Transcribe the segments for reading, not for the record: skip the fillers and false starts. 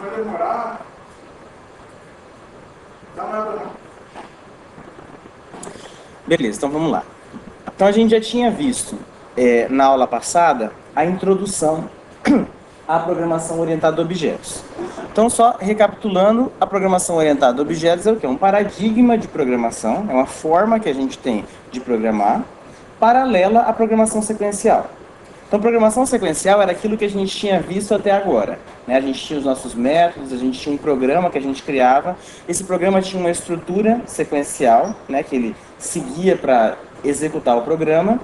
vai demorar. Dá uma olhada não. Beleza, então vamos lá. Então a gente já tinha visto na aula passada a introdução à programação orientada a objetos. Então, só recapitulando, a programação orientada a objetos é o quê? Um paradigma de programação, é uma forma que a gente tem de programar, paralela à programação sequencial. Então, programação sequencial era aquilo que a gente tinha visto até agora, né? A gente tinha os nossos métodos, a gente tinha um programa que a gente criava. Esse programa tinha uma estrutura sequencial, né? Que ele seguia para executar o programa.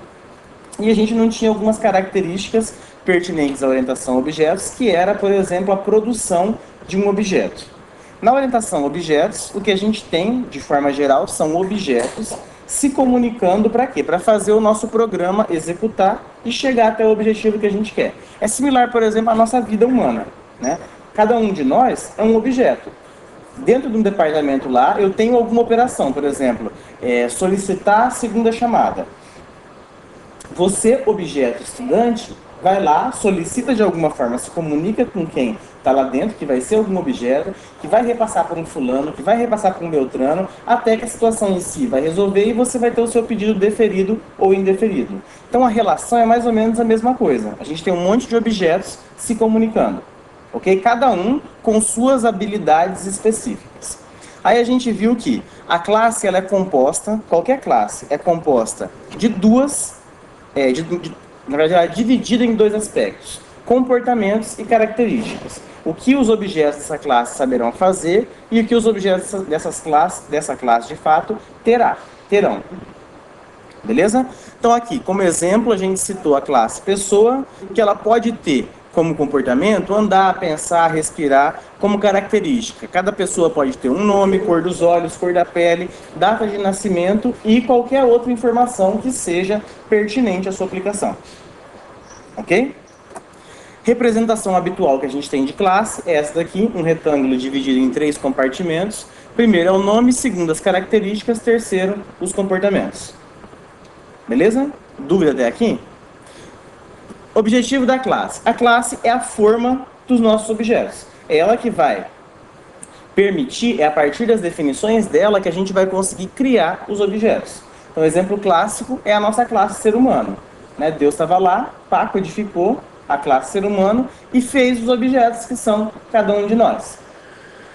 E a gente não tinha algumas características pertinentes à orientação a objetos, que era, por exemplo, a produção de um objeto. Na orientação a objetos, o que a gente tem, de forma geral, são objetos se comunicando para quê? Para fazer o nosso programa executar e chegar até o objetivo que a gente quer. É similar, por exemplo, à nossa vida humana, né? Cada um de nós é um objeto. Dentro de um departamento lá, eu tenho alguma operação, por exemplo, solicitar a segunda chamada. Você, objeto estudante, vai lá, solicita de alguma forma, se comunica com quem está lá dentro, que vai ser algum objeto, que vai repassar por um fulano, que vai repassar por um beltrano, até que a situação em si vai resolver e você vai ter o seu pedido deferido ou indeferido. Então a relação é mais ou menos a mesma coisa. A gente tem um monte de objetos se comunicando, ok? Cada um com suas habilidades específicas. Aí a gente viu que a classe ela é composta, qualquer classe é composta de duas na verdade, ela é dividida em dois aspectos: comportamentos e características. O que os objetos dessa classe saberão fazer e o que os objetos dessa classe de fato terão. Beleza? Então aqui, como exemplo, a gente citou a classe pessoa, que ela pode ter como comportamento andar, pensar, respirar, como característica. Cada pessoa pode ter um nome, cor dos olhos, cor da pele, data de nascimento e qualquer outra informação que seja pertinente à sua aplicação. Ok? Representação habitual que a gente tem de classe é essa daqui, um retângulo dividido em 3 compartimentos. Primeiro é o nome, segundo as características, terceiro os comportamentos. Beleza? Dúvida até aqui? Objetivo da classe. A classe é a forma dos nossos objetos. É ela que vai permitir, é a partir das definições dela que a gente vai conseguir criar os objetos. Então, o exemplo clássico é a nossa classe ser humano. Né? Deus estava lá, codificou a classe ser humano e fez os objetos que são cada um de nós.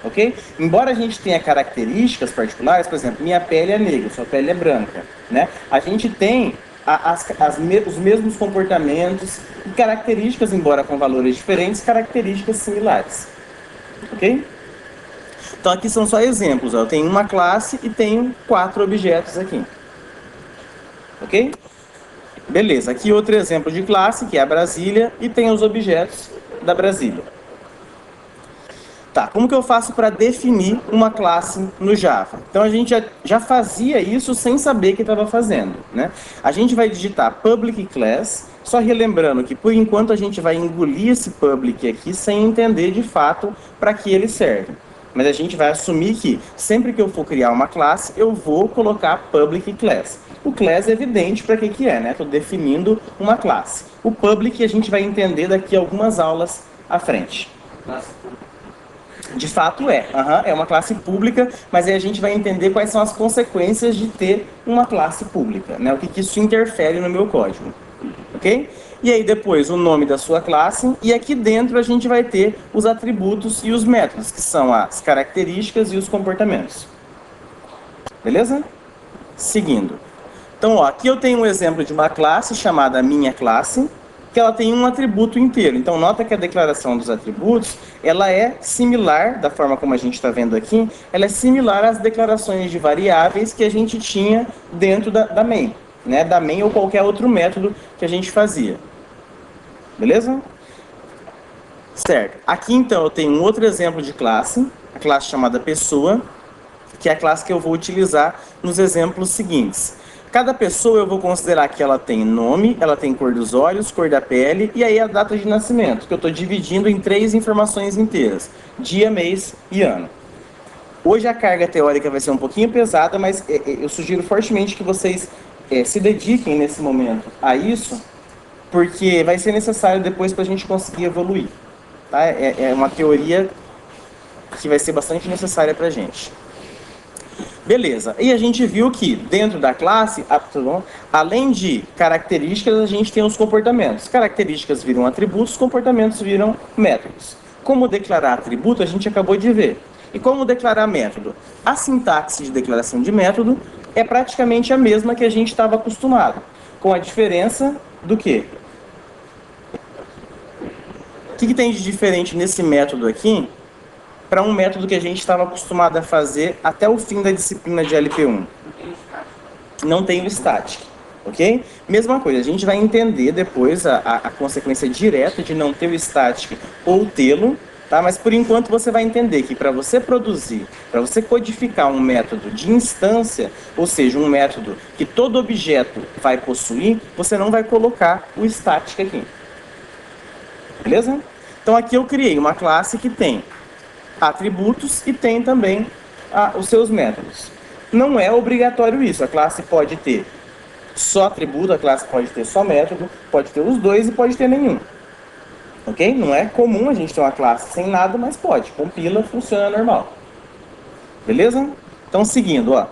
Ok? Embora a gente tenha características particulares, por exemplo, minha pele é negra, sua pele é branca, né? A gente tem os mesmos comportamentos e características, embora com valores diferentes, características similares. Ok? Então aqui são só exemplos. Ó. Eu tenho uma classe e tenho 4 objetos aqui. Ok? Beleza, aqui outro exemplo de classe, que é a Brasília, e tem os objetos da Brasília. Tá, como que eu faço para definir uma classe no Java? Então a gente já fazia isso sem saber que estava fazendo, né? A gente vai digitar public class, só relembrando que por enquanto a gente vai engolir esse public aqui sem entender de fato para que ele serve. Mas a gente vai assumir que sempre que eu for criar uma classe, eu vou colocar public class. O class é evidente para que é, né? Estou definindo uma classe. O public a gente vai entender daqui a algumas aulas à frente. De fato é uma classe pública, mas aí a gente vai entender quais são as consequências de ter uma classe pública, né? O que isso interfere no meu código, ok? E aí depois o nome da sua classe, e aqui dentro a gente vai ter os atributos e os métodos, que são as características e os comportamentos. Beleza? Seguindo. Então, ó, aqui eu tenho um exemplo de uma classe chamada minha classe, que ela tem um atributo inteiro. Então, nota que a declaração dos atributos, ela é similar, da forma como a gente está vendo aqui, ela é similar às declarações de variáveis que a gente tinha dentro da main, né? Da main ou qualquer outro método que a gente fazia. Beleza? Certo. Aqui, então, eu tenho um outro exemplo de classe, a classe chamada pessoa, que é a classe que eu vou utilizar nos exemplos seguintes. Cada pessoa eu vou considerar que ela tem nome, ela tem cor dos olhos, cor da pele e aí a data de nascimento, que eu estou dividindo em 3 informações inteiras: dia, mês e ano. Hoje a carga teórica vai ser um pouquinho pesada, mas eu sugiro fortemente que vocês se dediquem nesse momento a isso, porque vai ser necessário depois para a gente conseguir evoluir. Tá? É uma teoria que vai ser bastante necessária para a gente. Beleza, e a gente viu que dentro da classe, além de características, a gente tem os comportamentos. Características viram atributos, comportamentos viram métodos. Como declarar atributo, a gente acabou de ver. E como declarar método? A sintaxe de declaração de método é praticamente a mesma que a gente estava acostumado, com a diferença do quê? O que tem de diferente nesse método aqui para um método que a gente estava acostumado a fazer até o fim da disciplina de LP1? Não tem o static, ok? Mesma coisa, a gente vai entender depois a consequência direta de não ter o static ou tê-lo, tá? Mas por enquanto você vai entender que para você produzir, para você codificar um método de instância, ou seja, um método que todo objeto vai possuir, você não vai colocar o static aqui. Beleza? Então aqui eu criei uma classe que tem atributos e tem também os seus métodos. Não é obrigatório isso, a classe pode ter só atributo, a classe pode ter só método, pode ter os dois e pode ter nenhum. Ok? Não é comum a gente ter uma classe sem nada, mas pode. Compila, funciona normal. Beleza? Então seguindo, ó.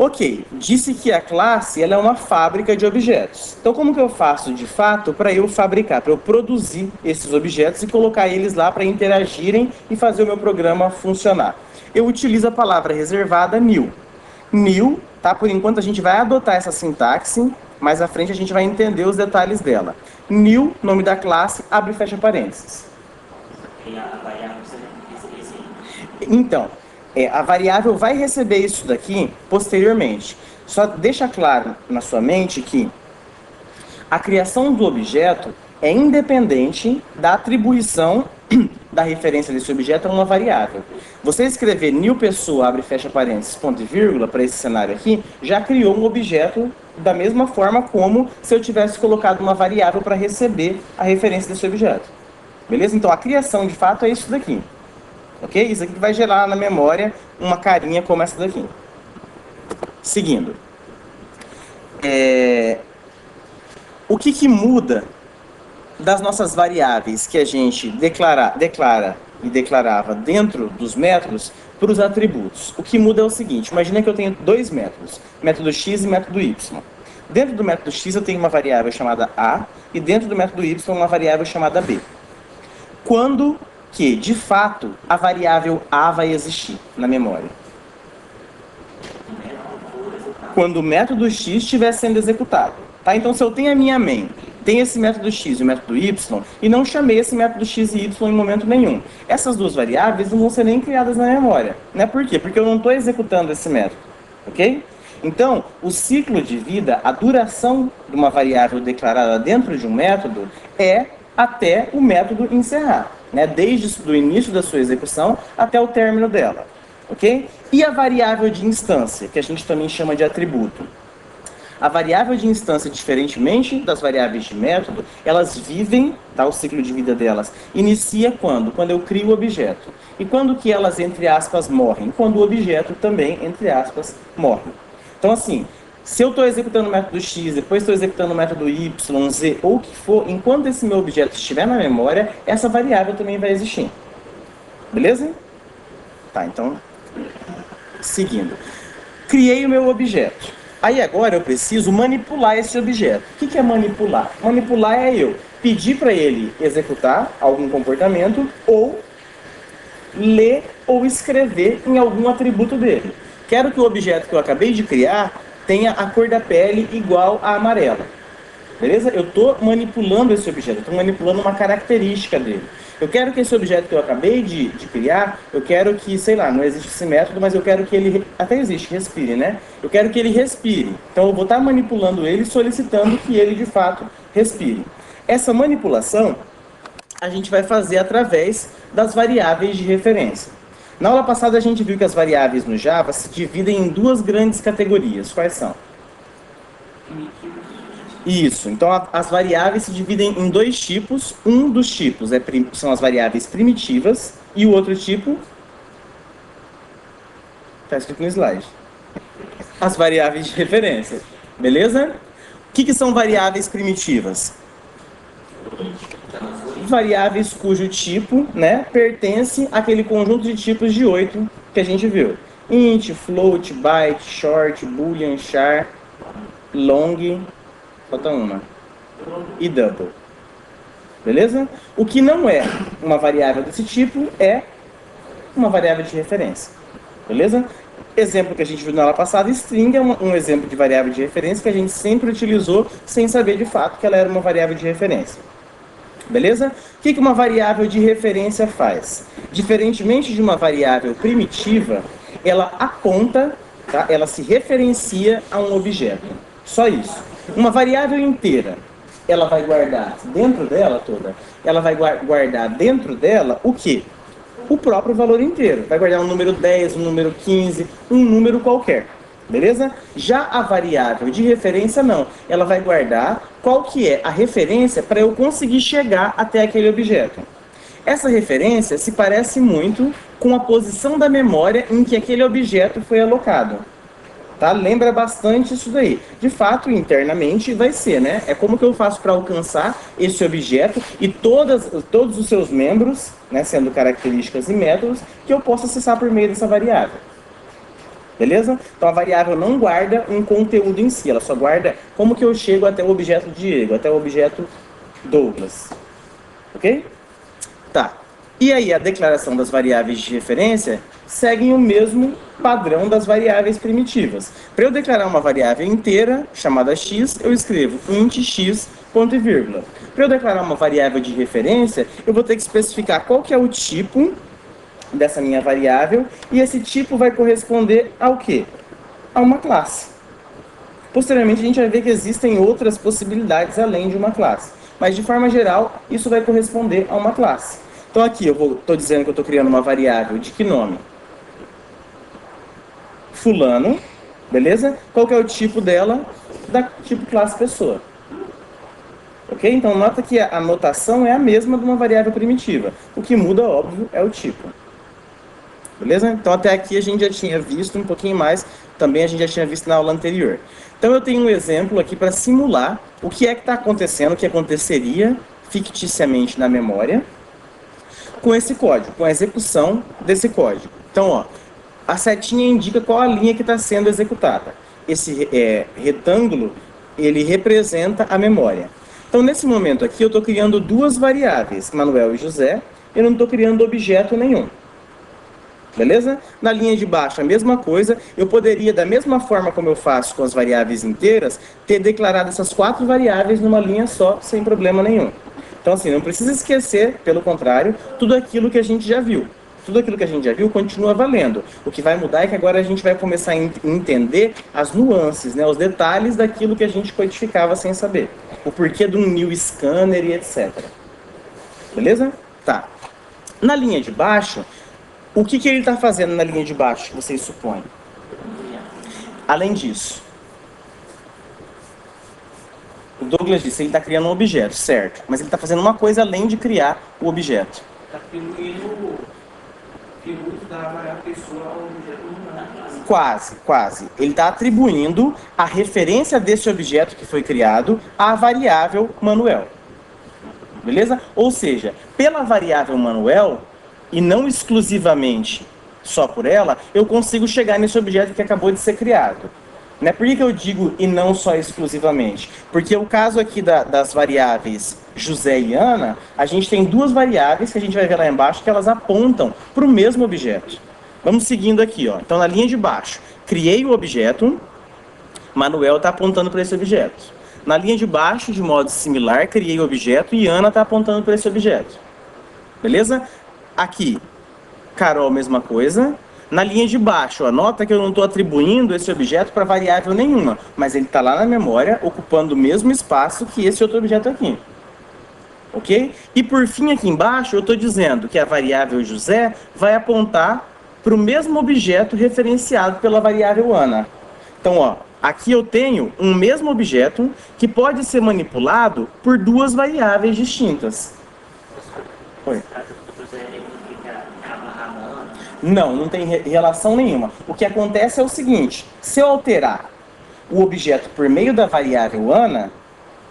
Ok, disse que a classe ela é uma fábrica de objetos. Então como que eu faço de fato para eu fabricar, para eu produzir esses objetos e colocar eles lá para interagirem e fazer o meu programa funcionar? Eu utilizo a palavra reservada new. New, tá? Por enquanto a gente vai adotar essa sintaxe, mais à frente a gente vai entender os detalhes dela. New, nome da classe, abre e fecha parênteses. Então, a variável vai receber isso daqui posteriormente. Só deixa claro na sua mente que a criação do objeto é independente da atribuição da referência desse objeto a uma variável. Você escrever new pessoa, abre e fecha parênteses, ponto e vírgula, para esse cenário aqui, já criou um objeto da mesma forma como se eu tivesse colocado uma variável para receber a referência desse objeto. Beleza? Então a criação de fato é isso daqui. Ok? Isso aqui vai gerar na memória uma carinha como essa daqui. Seguindo. O que muda das nossas variáveis que a gente declara e declarava dentro dos métodos para os atributos? O que muda é o seguinte, imagina que eu tenho dois métodos, método x e método y. Dentro do método x eu tenho uma variável chamada a e dentro do método y uma variável chamada b. Quando que, de fato, a variável a vai existir na memória? Quando o método x estiver sendo executado. Tá? Então, se eu tenho a minha main, tem esse método x e o método y, e não chamei esse método x e y em momento nenhum, essas duas variáveis não vão ser nem criadas na memória. Né? Por quê? Porque eu não estou executando esse método. Ok? Então, o ciclo de vida, a duração de uma variável declarada dentro de um método é até o método encerrar. Né, desde o início da sua execução até o término dela, ok? E a variável de instância, que a gente também chama de atributo? A variável de instância, diferentemente das variáveis de método, elas vivem, tá, o ciclo de vida delas, inicia quando? Quando eu crio o objeto. E quando que elas, entre aspas, morrem? Quando o objeto também, entre aspas, morre. Então, assim, se eu estou executando o método x, depois estou executando o método y, z, ou o que for, enquanto esse meu objeto estiver na memória, essa variável também vai existir. Beleza? Tá, então, seguindo. Criei o meu objeto. Aí agora eu preciso manipular esse objeto. O que é manipular? Manipular é eu pedir para ele executar algum comportamento ou ler ou escrever em algum atributo dele. Quero que o objeto que eu acabei de criar tenha a cor da pele igual a amarela. Beleza? Eu estou manipulando esse objeto, estou manipulando uma característica dele. Eu quero que esse objeto que eu acabei de criar, eu quero que, sei lá, não existe esse método, mas eu quero que ele, até existe, respire, né? Eu quero que ele respire. Então eu vou estar manipulando ele, solicitando que ele, de fato, respire. Essa manipulação a gente vai fazer através das variáveis de referência. Na aula passada a gente viu que as variáveis no Java se dividem em duas grandes categorias. Quais são? Isso, então as variáveis se dividem em dois tipos. Um dos tipos são as variáveis primitivas e o outro tipo está escrito no slide. As variáveis de referência. Beleza? O que são variáveis primitivas? variáveis cujo tipo, né, pertence àquele conjunto de tipos de 8 que a gente viu. Int, float, byte, short, boolean, char, long, falta uma, e double. Beleza? O que não é uma variável desse tipo é uma variável de referência. Beleza? Exemplo que a gente viu na aula passada, string é um exemplo de variável de referência que a gente sempre utilizou sem saber de fato que ela era uma variável de referência. Beleza? O que uma variável de referência faz? Diferentemente de uma variável primitiva, ela aponta, tá? Ela se referencia a um objeto. Só isso. Uma variável inteira, ela vai guardar dentro dela toda, ela vai guardar dentro dela o quê? O próprio valor inteiro. Vai guardar um número 10, um número 15, um número qualquer. Beleza? Já a variável de referência não. Ela vai guardar qual que é a referência para eu conseguir chegar até aquele objeto. Essa referência se parece muito com a posição da memória em que aquele objeto foi alocado. Tá? Lembra bastante isso daí. De fato, internamente vai ser, né? É como que eu faço para alcançar esse objeto e todos os seus membros, né, sendo características e métodos, que eu posso acessar por meio dessa variável. Beleza? Então a variável não guarda um conteúdo em si, ela só guarda como que eu chego até o objeto Diego, até o objeto Douglas. Ok? Tá. E aí a declaração das variáveis de referência seguem o mesmo padrão das variáveis primitivas. Para eu declarar uma variável inteira, chamada x, eu escrevo int x, ponto e vírgula. Para eu declarar uma variável de referência, eu vou ter que especificar qual que é o tipo dessa minha variável, e esse tipo vai corresponder ao quê? A uma classe. Posteriormente, a gente vai ver que existem outras possibilidades além de uma classe. Mas, de forma geral, isso vai corresponder a uma classe. Então, aqui eu estou dizendo que eu estou criando uma variável de que nome? Fulano, beleza? Qual que é o tipo dela? Da tipo classe pessoa. Ok? Então, nota que a notação é a mesma de uma variável primitiva. O que muda, óbvio, é o tipo. Beleza? Então, até aqui a gente já tinha visto um pouquinho mais, também a gente já tinha visto na aula anterior. Então, eu tenho um exemplo aqui para simular o que é que está acontecendo, o que aconteceria ficticiamente na memória com esse código, com a execução desse código. Então, ó, a setinha indica qual a linha que está sendo executada. Esse retângulo, ele representa a memória. Então, nesse momento aqui, eu estou criando duas variáveis, Manuel e José, eu não estou criando objeto nenhum. Beleza? Na linha de baixo, a mesma coisa. Eu poderia, da mesma forma como eu faço com as variáveis inteiras, ter declarado essas 4 variáveis numa linha só, sem problema nenhum. Então, assim, não precisa esquecer, pelo contrário, tudo aquilo que a gente já viu. Tudo aquilo que a gente já viu continua valendo. O que vai mudar é que agora a gente vai começar a entender as nuances, né, os detalhes daquilo que a gente codificava sem saber. O porquê de um new scanner e etc. Beleza? Tá. Na linha de baixo, o que ele está fazendo na linha de baixo, vocês supõem? Além disso, o Douglas disse que ele está criando um objeto, certo? Mas ele está fazendo uma coisa além de criar o objeto. Está atribuindo o atributo da variável pessoa ao objeto humano. Quase, quase. Ele está atribuindo a referência desse objeto que foi criado à variável Manuel. Beleza? Ou seja, pela variável Manuel, e não exclusivamente só por ela, eu consigo chegar nesse objeto que acabou de ser criado. Né? Por que eu digo e não só exclusivamente? Porque o caso aqui das variáveis José e Ana, a gente tem duas variáveis que a gente vai ver lá embaixo que elas apontam para o mesmo objeto. Vamos seguindo aqui, ó. Então, na linha de baixo, criei o objeto, Manuel está apontando para esse objeto. Na linha de baixo, de modo similar, criei o objeto e Ana está apontando para esse objeto. Beleza? Aqui, Carol, mesma coisa. Na linha de baixo, ó, nota que eu não estou atribuindo esse objeto para variável nenhuma, mas ele está lá na memória, ocupando o mesmo espaço que esse outro objeto aqui. Ok? E por fim, aqui embaixo, eu estou dizendo que a variável José vai apontar para o mesmo objeto referenciado pela variável Ana. Então, ó, aqui eu tenho um mesmo objeto que pode ser manipulado por duas variáveis distintas. Oi. Não tem relação nenhuma. O que acontece é o seguinte: se eu alterar o objeto por meio da variável Ana,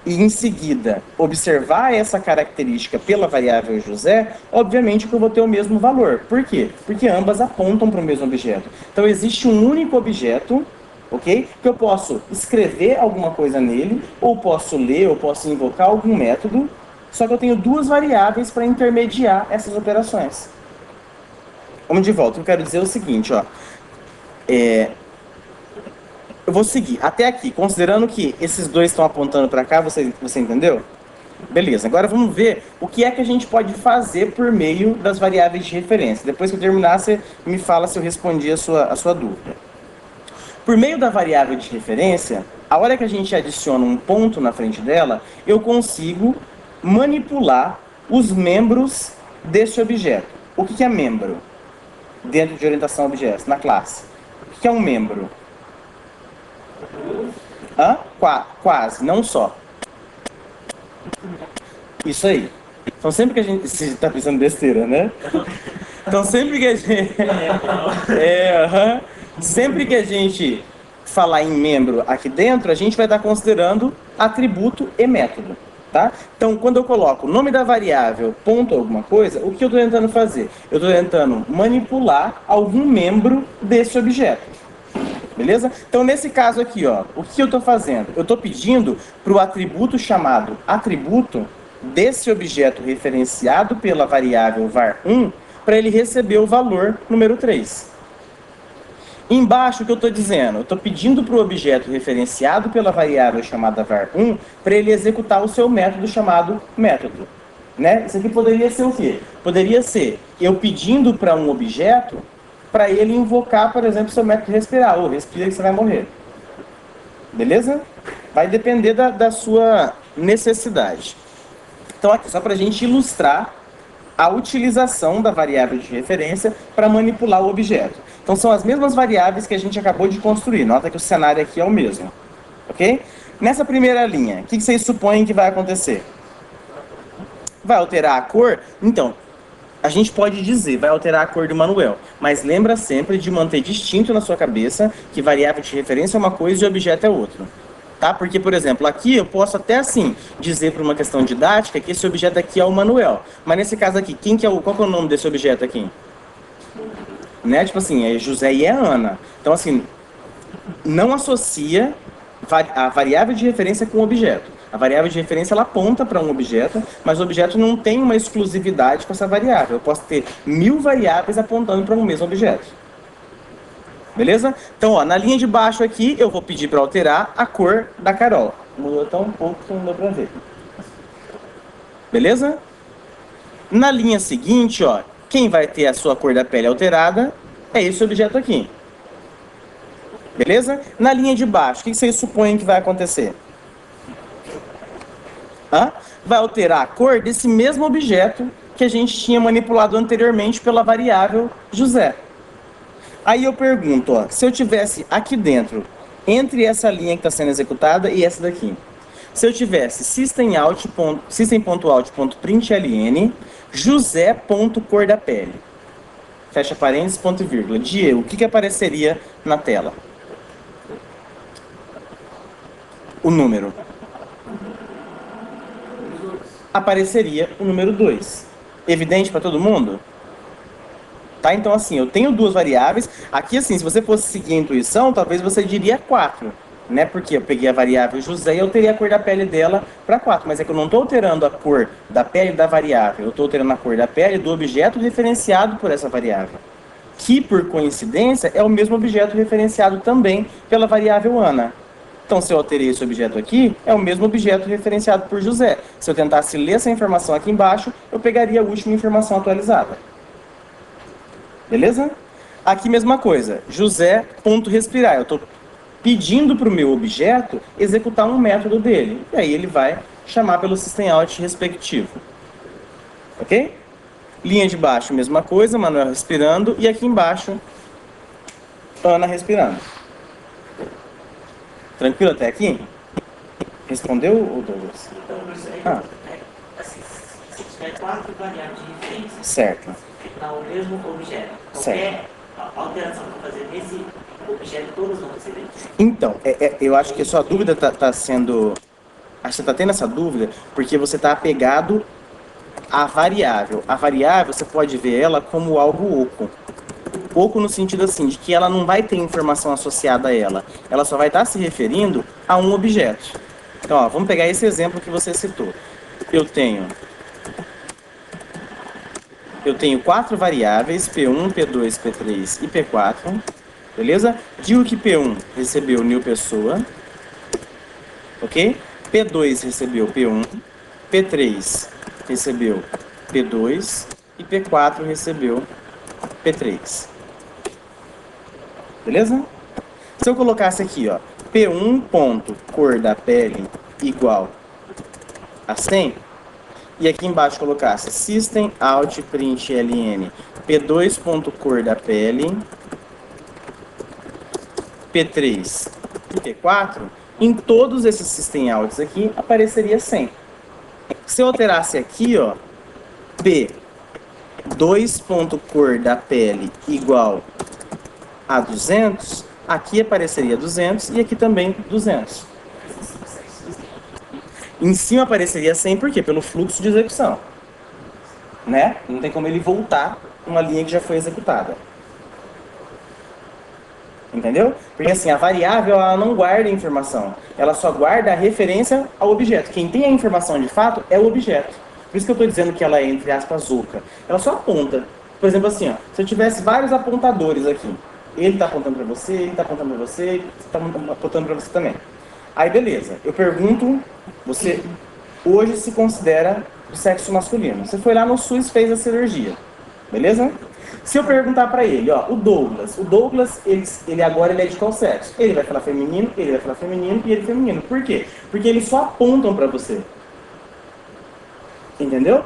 e em seguida observar essa característica pela variável José, obviamente que eu vou ter o mesmo valor. Por quê? Porque ambas apontam para o mesmo objeto. Então existe um único objeto, ok? Que eu posso escrever alguma coisa nele, ou posso ler, ou posso invocar algum método, só que eu tenho duas variáveis para intermediar essas operações. Vamos de volta. Eu quero dizer o seguinte, ó. Eu vou seguir até aqui, considerando que esses dois estão apontando para cá, você entendeu? Beleza, agora vamos ver o que é que a gente pode fazer por meio das variáveis de referência. Depois que eu terminar, você me fala se eu respondi a sua dúvida. Por meio da variável de referência, a hora que a gente adiciona um ponto na frente dela, eu consigo manipular os membros desse objeto. O que é membro? Dentro de orientação a objetos, na classe. O que é um membro? Hã? Quase, não só. Isso aí. Então sempre que a gente... Você tá pensando besteira, né? Então sempre que a gente... Sempre que a gente falar em membro aqui dentro, a gente vai estar considerando atributo e método. Tá? Então, quando eu coloco o nome da variável, ponto alguma coisa, o que eu estou tentando fazer? Eu estou tentando manipular algum membro desse objeto. Beleza? Então, nesse caso aqui, ó, o que eu estou fazendo? Eu estou pedindo para o atributo chamado atributo desse objeto referenciado pela variável var1 para ele receber o valor número 3. Embaixo, o que eu estou dizendo? Eu estou pedindo para o objeto referenciado pela variável chamada var1 para ele executar o seu método chamado método. Né? Isso aqui poderia ser o quê? Poderia ser eu pedindo para um objeto para ele invocar, por exemplo, seu método respirar. Ou respira que você vai morrer. Beleza? Vai depender da sua necessidade. Então, aqui, só para a gente ilustrar a utilização da variável de referência para manipular o objeto. Então, são as mesmas variáveis que a gente acabou de construir. Nota que o cenário aqui é o mesmo. Ok? Nessa primeira linha, o que vocês supõem que vai acontecer? Vai alterar a cor? Então, a gente pode dizer, vai alterar a cor do Manuel. Mas lembra sempre de manter distinto na sua cabeça que variável de referência é uma coisa e objeto é outra. Tá? Porque, por exemplo, aqui eu posso até assim dizer por uma questão didática que esse objeto aqui é o Manuel. Mas nesse caso aqui, qual que é o nome desse objeto aqui? Né? Tipo assim, é José e é Ana. Então, assim, não associa a variável de referência com o objeto. A variável de referência ela aponta para um objeto, mas o objeto não tem uma exclusividade com essa variável. Eu posso ter 1000 variáveis apontando para um mesmo objeto. Beleza? Então, ó, na linha de baixo aqui, eu vou pedir para alterar a cor da Carol. Mudou tão um pouco que não deu para ver. Beleza? Na linha seguinte, ó, quem vai ter a sua cor da pele alterada é esse objeto aqui. Beleza? Na linha de baixo, o que vocês supõem que vai acontecer? Vai alterar a cor desse mesmo objeto que a gente tinha manipulado anteriormente pela variável José. Aí eu pergunto, ó, se eu tivesse aqui dentro, entre essa linha que está sendo executada e essa daqui, se eu tivesse system.out.println José.cor da pele, fecha parênteses, ponto e vírgula, Diego, o que apareceria na tela? O número. Apareceria o número 2. Evidente para todo mundo? Tá? Então, assim, eu tenho duas variáveis. Aqui, assim, se você fosse seguir a intuição, talvez você diria 4. Né? Porque eu peguei a variável José e eu alterei a cor da pele dela para 4. Mas é que eu não estou alterando a cor da pele da variável. Eu estou alterando a cor da pele do objeto referenciado por essa variável. Que, por coincidência, é o mesmo objeto referenciado também pela variável Ana. Então, se eu alterei esse objeto aqui, é o mesmo objeto referenciado por José. Se eu tentasse ler essa informação aqui embaixo, eu pegaria a última informação atualizada. Beleza? Aqui, mesma coisa. José.respirar. Eu estou pedindo para o meu objeto executar um método dele. E aí ele vai chamar pelo system.out respectivo. Ok? Linha de baixo, mesma coisa. Manuel respirando. E aqui embaixo, Ana respirando. Tranquilo até aqui? Respondeu, Douglas? Então, assim, se tiver 4 variáveis de referência, certo. dá o mesmo objeto. Qualquer alteração que eu fazer nesse objeto, todas vão receber. Então, eu acho que a sua dúvida está sendo Acho que você está tendo essa dúvida porque você está apegado à variável. A variável, você pode ver ela como algo oco. Oco no sentido assim, de que ela não vai ter informação associada a ela. Ela só vai estar se referindo a um objeto. Então, ó, vamos pegar esse exemplo que você citou. Eu tenho 4 variáveis, P1, P2, P3 e P4. Beleza? Digo que P1 recebeu new pessoa. Ok? P2 recebeu P1. P3 recebeu P2. E P4 recebeu P3. Beleza? Se eu colocasse aqui, ó, P1 ponto cor da pele igual a 100, e aqui embaixo colocasse system out print ln P2 ponto cor da pele P3 e P4, em todos esses system outs aqui apareceria 100. Se eu alterasse aqui, ó, P2 ponto cor da pele igual a 200, aqui apareceria 200 e aqui também 200. Em cima apareceria 100, por quê? Pelo fluxo de execução. Né? Não tem como ele voltar uma linha que já foi executada. Entendeu? Porque assim, a variável ela não guarda a informação. Ela só guarda a referência ao objeto. Quem tem a informação de fato é o objeto. Por isso que eu estou dizendo que ela é, entre aspas, oca. Ela só aponta. Por exemplo, assim, ó, se eu tivesse vários apontadores aqui. Ele está apontando para você, ele está apontando para você, ele está apontando para você também. Aí, beleza. Eu pergunto, você hoje se considera do sexo masculino. Você foi lá no SUS, fez a cirurgia. Beleza? Se eu perguntar para ele, ó, o Douglas, ele agora ele é de qual sexo? Ele vai falar feminino, ele vai falar feminino e ele feminino. Por quê? Porque eles só apontam para você. Entendeu?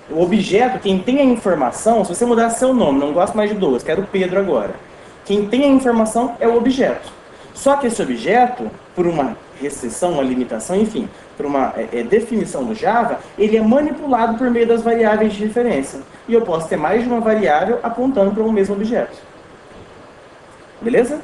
O objeto, quem tem a informação, se você mudar seu nome, não gosto mais de Douglas, quero Pedro agora. Quem tem a informação é o objeto. Só que esse objeto, por uma restrição, uma limitação, enfim, por uma definição do Java, ele é manipulado por meio das variáveis de referência. E eu posso ter mais de uma variável apontando para um mesmo objeto. Beleza?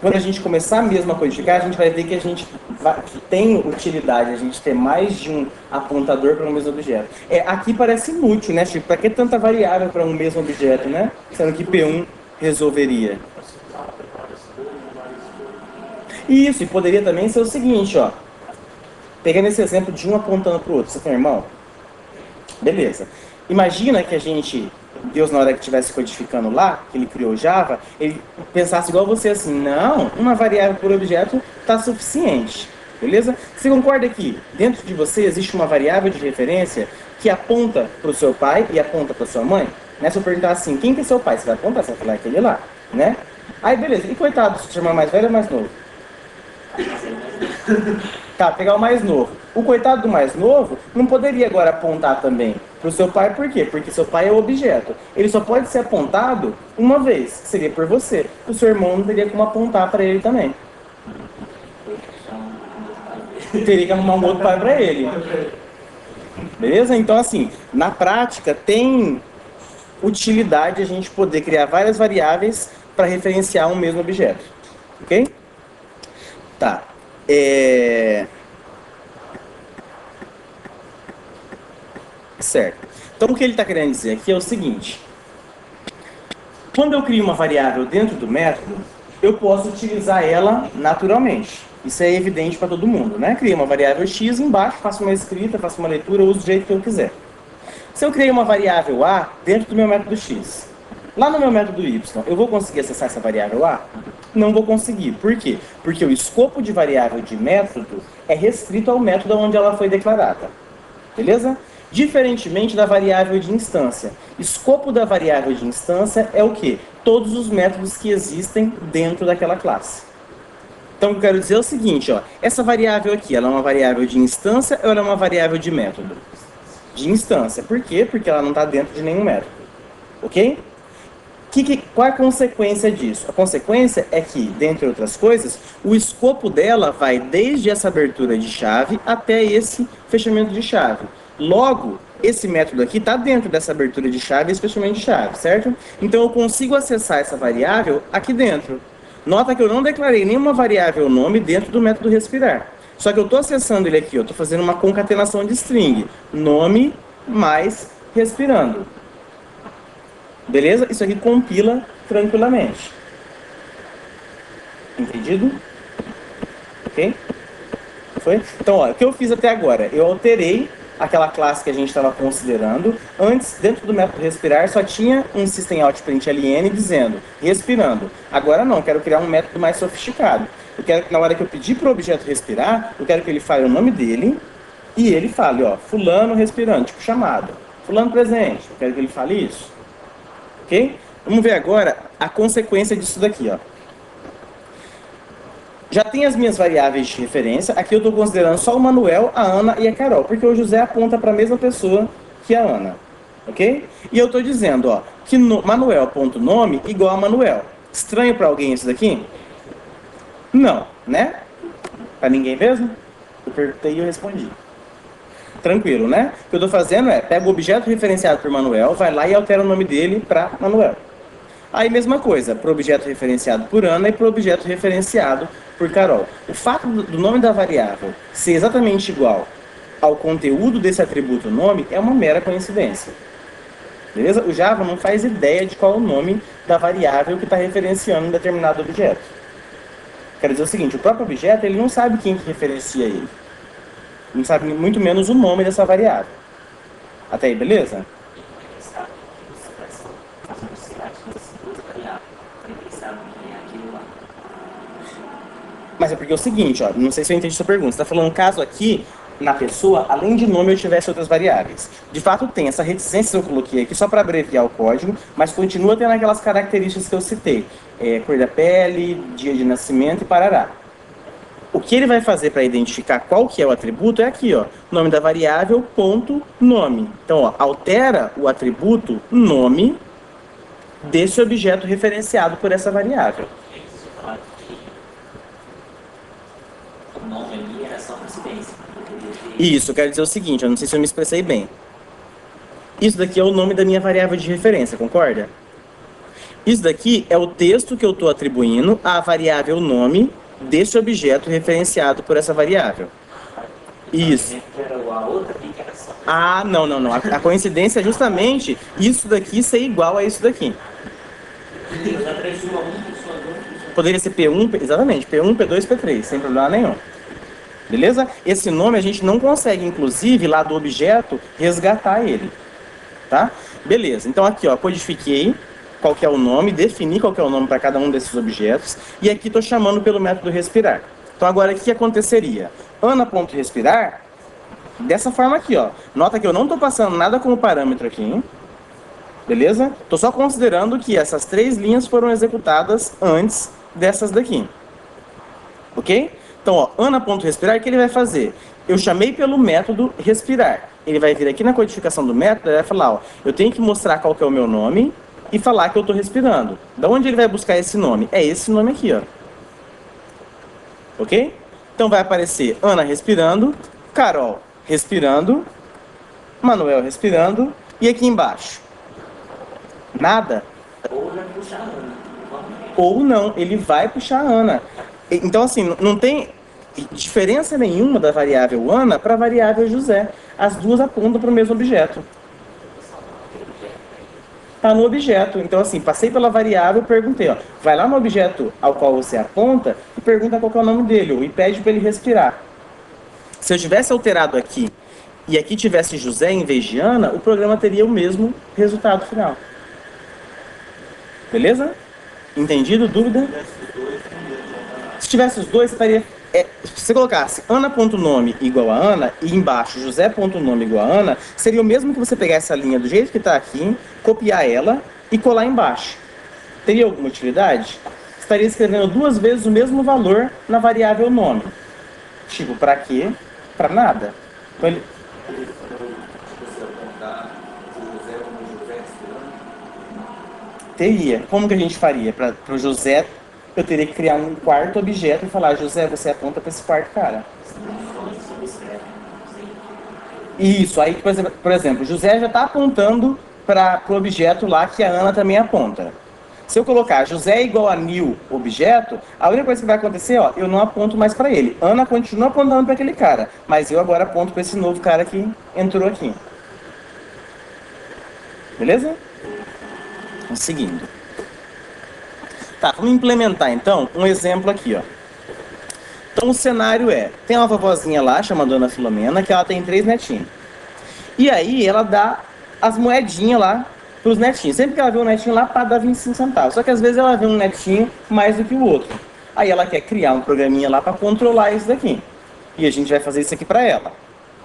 Quando a gente começar mesmo a codificar, a gente vai ver que que tem utilidade a gente ter mais de um apontador para um mesmo objeto. Aqui parece inútil, né? Tipo, para que tanta variável para um mesmo objeto, né? Sendo que P1 resolveria. Isso, e poderia também ser o seguinte, ó. Pegando esse exemplo de um apontando para o outro. Você tem irmão? Beleza. Imagina que Deus, na hora que estivesse codificando lá, que ele criou Java, ele pensasse igual você assim, não, uma variável por objeto está suficiente. Beleza? Você concorda que dentro de você existe uma variável de referência que aponta para o seu pai e aponta para sua mãe? Né? Se eu perguntar assim, quem que é seu pai? Você vai apontar, você vai falar aquele lá, né? Aí beleza, e coitado, se chama mais velho ou mais novo? Tá, pegar o mais novo. O coitado do mais novo não poderia agora apontar também para o seu pai, por quê? Porque seu pai é o objeto. Ele só pode ser apontado uma vez, que seria por você. O seu irmão não teria como apontar para ele também. Teria que arrumar um outro pai para ele. Beleza? Então, assim, na prática, tem utilidade a gente poder criar várias variáveis para referenciar um mesmo objeto. Ok? Tá. Certo. Então, o que ele está querendo dizer aqui é o seguinte. Quando eu crio uma variável dentro do método, eu posso utilizar ela naturalmente. Isso é evidente para todo mundo, né? Criei uma variável x embaixo, faço uma escrita, faço uma leitura, uso do jeito que eu quiser. Se eu criei uma variável a dentro do meu método x, lá no meu método y, eu vou conseguir acessar essa variável a? Não vou conseguir. Por quê? Porque o escopo de variável de método é restrito ao método onde ela foi declarada. Beleza? Diferentemente da variável de instância. Escopo da variável de instância é o quê? Todos os métodos que existem dentro daquela classe. Então, eu quero dizer o seguinte, ó, essa variável aqui, ela é uma variável de instância ou ela é uma variável de método? De instância. Por quê? Porque ela não está dentro de nenhum método. Ok? Qual é a consequência disso? A consequência é que, dentre outras coisas, o escopo dela vai desde essa abertura de chave até esse fechamento de chave. Logo, esse método aqui está dentro dessa abertura de chave, especialmente de chave, certo? Então eu consigo acessar essa variável aqui dentro. Nota que eu não declarei nenhuma variável nome dentro do método respirar. Só que eu estou acessando ele aqui, eu estou fazendo uma concatenação de string. Nome mais respirando. Beleza? Isso aqui compila tranquilamente. Entendido? Ok? Foi? Então, ó, o que eu fiz até agora? Eu alterei aquela classe que a gente estava considerando. Antes, dentro do método respirar, só tinha um systemout.println dizendo respirando. Agora não, eu quero criar um método mais sofisticado. Eu quero que na hora que eu pedir para o objeto respirar, eu quero que ele fale o nome dele e ele fale, ó, fulano respirando, tipo chamada. Fulano presente, eu quero que ele fale isso. Ok? Vamos ver agora a consequência disso daqui, ó. Já tem as minhas variáveis de referência. Aqui eu estou considerando só o Manuel, a Ana e a Carol, porque o José aponta para a mesma pessoa que a Ana. Ok? E eu estou dizendo, ó, que Manuel.nome igual a Manuel. Estranho para alguém isso daqui? Não, né? Para ninguém mesmo? Eu perguntei e eu respondi. Tranquilo, né? O que eu estou fazendo é, pego o objeto referenciado por Manuel, vai lá e altera o nome dele para Manuel. Aí, mesma coisa, para o objeto referenciado por Ana e para o objeto referenciado por Carol. O fato do nome da variável ser exatamente igual ao conteúdo desse atributo nome é uma mera coincidência. Beleza? O Java não faz ideia de qual é o nome da variável que está referenciando um determinado objeto. Quero dizer o seguinte, o próprio objeto ele não sabe quem que referencia ele. Não sabe muito menos o nome dessa variável. Até aí, beleza? Mas é porque é o seguinte, ó, não sei se eu entendi sua pergunta. Você está falando um caso aqui, na pessoa, além de nome eu tivesse outras variáveis. De fato tem, essa reticência eu coloquei aqui só para abreviar o código, mas continua tendo aquelas características que eu citei. Cor da pele, dia de nascimento e parará. O que ele vai fazer para identificar qual que é o atributo é aqui, ó, nome da variável, ponto, nome. Então, ó, altera o atributo nome desse objeto referenciado por essa variável. O nome ali era só coincidência. Isso, eu quero dizer o seguinte, eu não sei se eu me expressei bem. Isso daqui é o nome da minha variável de referência, concorda? Isso daqui é o texto que eu estou atribuindo à variável nome desse objeto referenciado por essa variável. Isso. Ah, não. A coincidência é justamente isso daqui ser igual a isso daqui. Poderia ser P1, exatamente, P1, P2, P3, sem problema nenhum. Beleza? Esse nome a gente não consegue, inclusive, lá do objeto, resgatar ele. Tá? Beleza, então aqui, ó, codifiquei qual que é o nome, defini qual que é o nome para cada um desses objetos, e aqui estou chamando pelo método respirar. Então agora, o que aconteceria? Ana.respirar, dessa forma aqui, ó. Nota que eu não estou passando nada como parâmetro aqui, hein? Beleza? Estou só considerando que essas 3 linhas foram executadas antes dessas daqui. Ok? Então, ó, Ana.respirar, o que ele vai fazer? Eu chamei pelo método respirar. Ele vai vir aqui na codificação do método e vai falar, ó, eu tenho que mostrar qual que é o meu nome e falar que eu estou respirando. Da onde ele vai buscar esse nome? É esse nome aqui, ó. Ok? Então vai aparecer Ana respirando, Carol respirando, Manuel respirando, e aqui embaixo? Nada? Ou já puxa a Ana. Ou não, ele vai puxar a Ana. Então, assim, não tem diferença nenhuma da variável Ana para a variável José. As duas apontam para o mesmo objeto. Está no objeto. Então, assim, passei pela variável e perguntei, ó, vai lá no objeto ao qual você aponta e pergunta qual que é o nome dele, e pede para ele respirar. Se eu tivesse alterado aqui e aqui tivesse José em vez de Ana, o programa teria o mesmo resultado final. Beleza? Entendido? Dúvida? Se tivesse os dois, estaria... se você colocasse Ana.nome igual a Ana e embaixo José.nome igual a Ana, seria o mesmo que você pegar essa linha do jeito que está aqui, copiar ela e colar embaixo. Teria alguma utilidade? Estaria escrevendo 2 vezes o mesmo valor na variável nome. Tipo, para quê? Para nada. Então, ele... Teria. Como que a gente faria? Para o José, eu teria que criar um quarto objeto e falar, José, você aponta para esse quarto cara. Isso, aí, por exemplo, José já está apontando para o objeto lá que a Ana também aponta. Se eu colocar José igual a new objeto, a única coisa que vai acontecer, ó, eu não aponto mais para ele. Ana continua apontando para aquele cara, mas eu agora aponto para esse novo cara que entrou aqui. Beleza? Vamos seguindo. Tá, vamos implementar então um exemplo aqui, ó. Então o cenário é, tem uma vovozinha lá, chamada Dona Filomena, que ela tem 3 netinhos. E aí ela dá as moedinhas lá pros netinhos. Sempre que ela vê um netinho lá, pá, dá 25 centavos. Só que às vezes ela vê um netinho mais do que o outro. Aí ela quer criar um programinha lá para controlar isso daqui. E a gente vai fazer isso aqui para ela.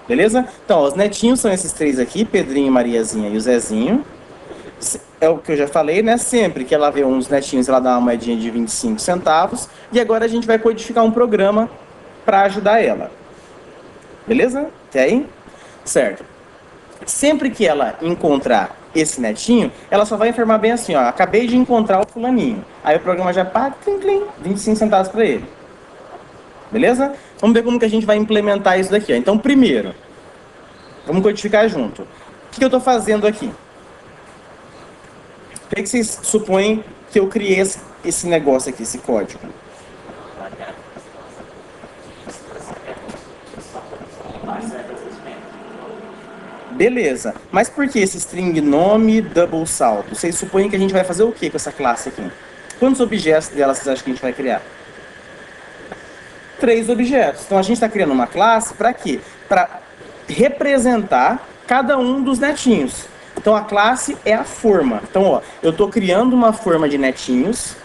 Beleza? Então, ó, os netinhos são esses 3 aqui, Pedrinho, Mariazinha e o Zezinho. É o que eu já falei, né? Sempre que ela vê uns netinhos, ela dá uma moedinha de 25 centavos. E agora a gente vai codificar um programa para ajudar ela. Beleza? Até aí? Certo. Sempre que ela encontrar esse netinho, ela só vai informar bem assim, ó, acabei de encontrar o fulaninho. Aí o programa já paga, 25 centavos para ele. Beleza? Vamos ver como que a gente vai implementar isso daqui, ó. Então, primeiro, vamos codificar junto. O que eu estou fazendo aqui? Por que vocês supõem que eu criei esse negócio aqui, esse código? Beleza, mas por que esse string nome double salto? Vocês supõem que a gente vai fazer o que com essa classe aqui? Quantos objetos dela vocês acham que a gente vai criar? 3 objetos. Então a gente está criando uma classe para quê? Para representar cada um dos netinhos. Então a classe é a forma. Então, ó, eu estou criando uma forma de netinhos,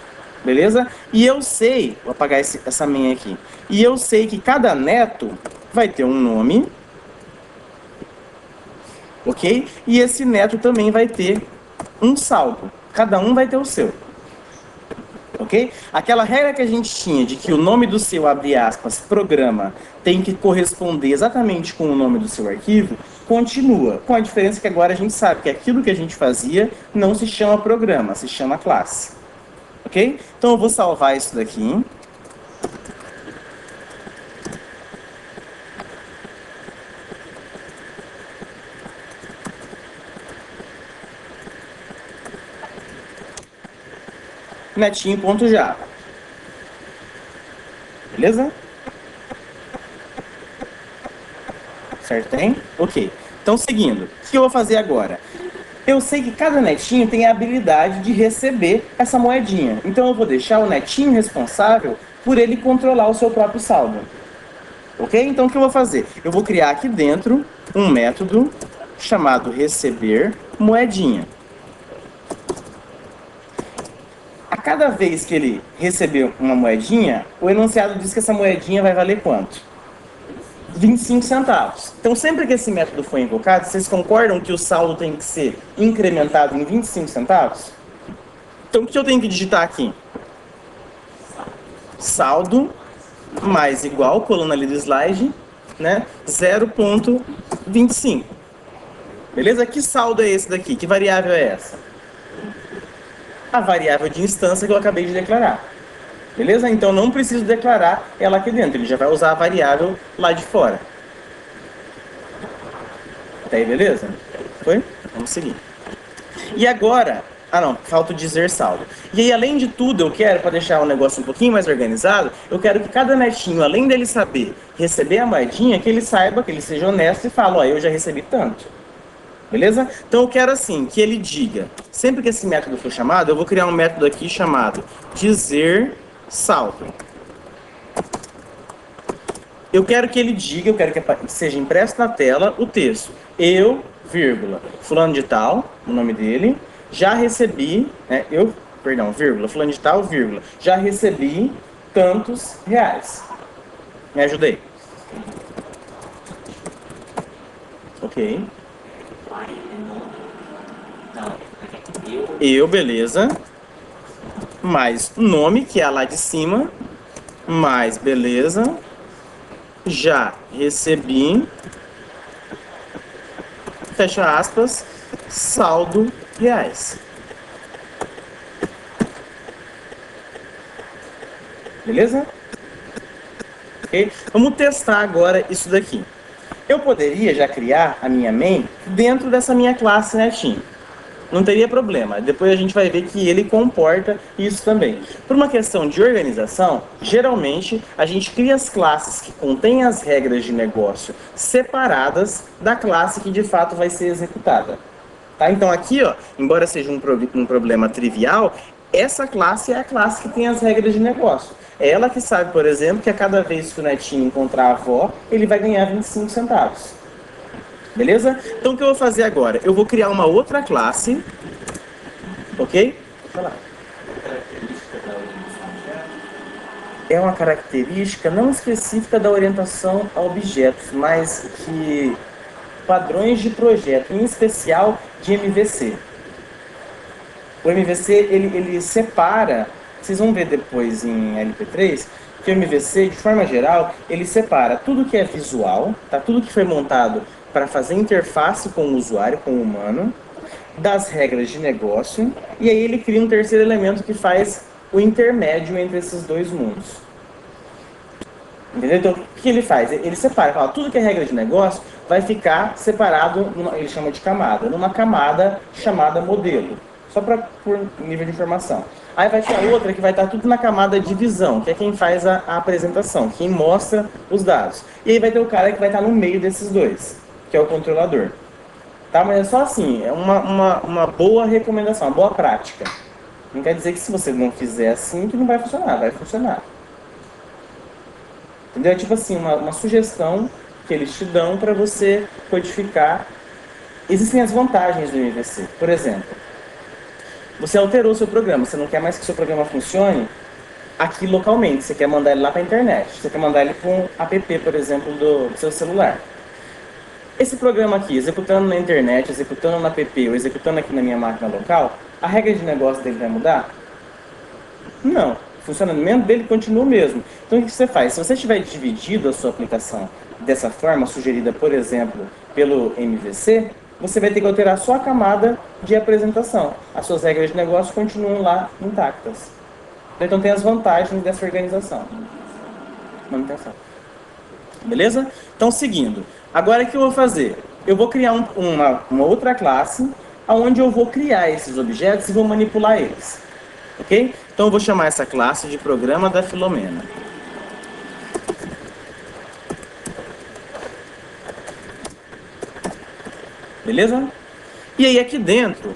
beleza? E eu sei, vou apagar essa main aqui. E eu sei que cada neto vai ter um nome, ok? E esse neto também vai ter um saldo. Cada um vai ter o seu. Ok? Aquela regra que a gente tinha de que o nome do seu, abre aspas, programa tem que corresponder exatamente com o nome do seu arquivo, continua. Com a diferença que agora a gente sabe que aquilo que a gente fazia não se chama programa, se chama classe. Ok? Então eu vou salvar isso daqui. Netinho.java. Beleza? Certo? Tem? Ok. Então, seguindo. O que eu vou fazer agora? Eu sei que cada netinho tem a habilidade de receber essa moedinha. Então, eu vou deixar o netinho responsável por ele controlar o seu próprio saldo. Ok? Então, o que eu vou fazer? Eu vou criar aqui dentro um método chamado receber moedinha. A cada vez que ele receber uma moedinha, o enunciado diz que essa moedinha vai valer quanto? 25 centavos. Então, sempre que esse método for invocado, vocês concordam que o saldo tem que ser incrementado em 25 centavos? Então, o que eu tenho que digitar aqui? Saldo mais igual, coluna ali do slide, né? 0,25. Beleza? Que saldo é esse daqui? Que variável é essa? A variável de instância que eu acabei de declarar. Beleza? Então não preciso declarar ela aqui dentro, ele já vai usar a variável lá de fora. Até aí, beleza? Foi? Vamos seguir. E agora... Ah não, falta dizer saldo. E aí, além de tudo, eu quero, para deixar o negócio um pouquinho mais organizado, eu quero que cada netinho, além dele saber receber a moedinha, que ele saiba, que ele seja honesto e fale, ó, eu já recebi tanto. Beleza? Então eu quero assim, que ele diga, sempre que esse método for chamado, eu vou criar um método aqui chamado dizer saldo. Eu quero que ele diga, eu quero que seja impresso na tela o texto. Eu, vírgula, fulano de tal, o nome dele, já recebi, né, vírgula, fulano de tal, vírgula, já recebi tantos reais. Me ajudei. Ok. Eu, beleza. Mais nome, que é lá de cima. Mais, beleza. Já recebi. Fecha aspas. Saldo reais. Beleza? Ok? Vamos testar agora isso daqui. Eu poderia já criar a minha main dentro dessa minha classe netinho. Não teria problema. Depois a gente vai ver que ele comporta isso também. Por uma questão de organização, geralmente a gente cria as classes que contêm as regras de negócio separadas da classe que de fato vai ser executada. Tá? Então aqui, ó, embora seja um problema trivial, essa classe é a classe que tem as regras de negócio. É ela que sabe, por exemplo, que a cada vez que o netinho encontrar a avó, ele vai ganhar 25 centavos. Beleza? Então o que eu vou fazer agora? Eu vou criar uma outra classe, ok? Vai lá. É uma característica não específica da orientação a objetos, mas que padrões de projeto, em especial de MVC. O MVC, ele separa, vocês vão ver depois em LP3, que o MVC, de forma geral, ele separa tudo que é visual, tá? Tudo que foi montado para fazer interface com o usuário, com o humano, das regras de negócio, e aí ele cria um terceiro elemento que faz o intermédio entre esses dois mundos. Entendeu? Então, o que ele faz? Ele separa, fala, tudo que é regra de negócio vai ficar separado, ele chama de camada, numa camada chamada modelo, só por nível de informação. Aí vai ter a outra que vai estar tudo na camada de visão, que é quem faz a apresentação, quem mostra os dados. E aí vai ter o cara que vai estar no meio desses dois, que é o controlador. Tá? Mas é só assim, é uma boa recomendação, uma boa prática. Não quer dizer que se você não fizer assim, que não vai funcionar, vai funcionar. Entendeu? É tipo assim, uma sugestão que eles te dão para você codificar. Existem as vantagens do MVC. Por exemplo, você alterou o seu programa, você não quer mais que o seu programa funcione aqui localmente, você quer mandar ele lá para a internet, você quer mandar ele para um app, por exemplo, do seu celular. Esse programa aqui, executando na internet, executando no app ou executando aqui na minha máquina local, a regra de negócio dele vai mudar? Não. O funcionamento dele continua o mesmo. Então o que você faz? Se você tiver dividido a sua aplicação dessa forma, sugerida, por exemplo, pelo MVC, você vai ter que alterar só a camada de apresentação. As suas regras de negócio continuam lá intactas. Então tem as vantagens dessa organização. Manutenção. Beleza? Então seguindo. Agora o que eu vou fazer? Eu vou criar uma outra classe onde eu vou criar esses objetos e vou manipular eles. Ok? Então eu vou chamar essa classe de programa da Filomena. Beleza? E aí aqui dentro,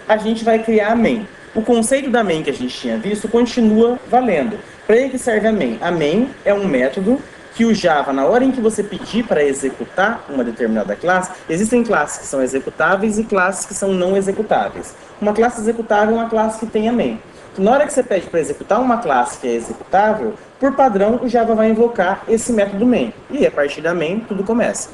a gente vai criar a main. O conceito da main que a gente tinha visto continua valendo. Para que serve a main? A main é um método que o Java, na hora em que você pedir para executar uma determinada classe, existem classes que são executáveis e classes que são não executáveis. Uma classe executável é uma classe que tem a main. Então, na hora que você pede para executar uma classe que é executável, por padrão o Java vai invocar esse método main. E a partir da main tudo começa.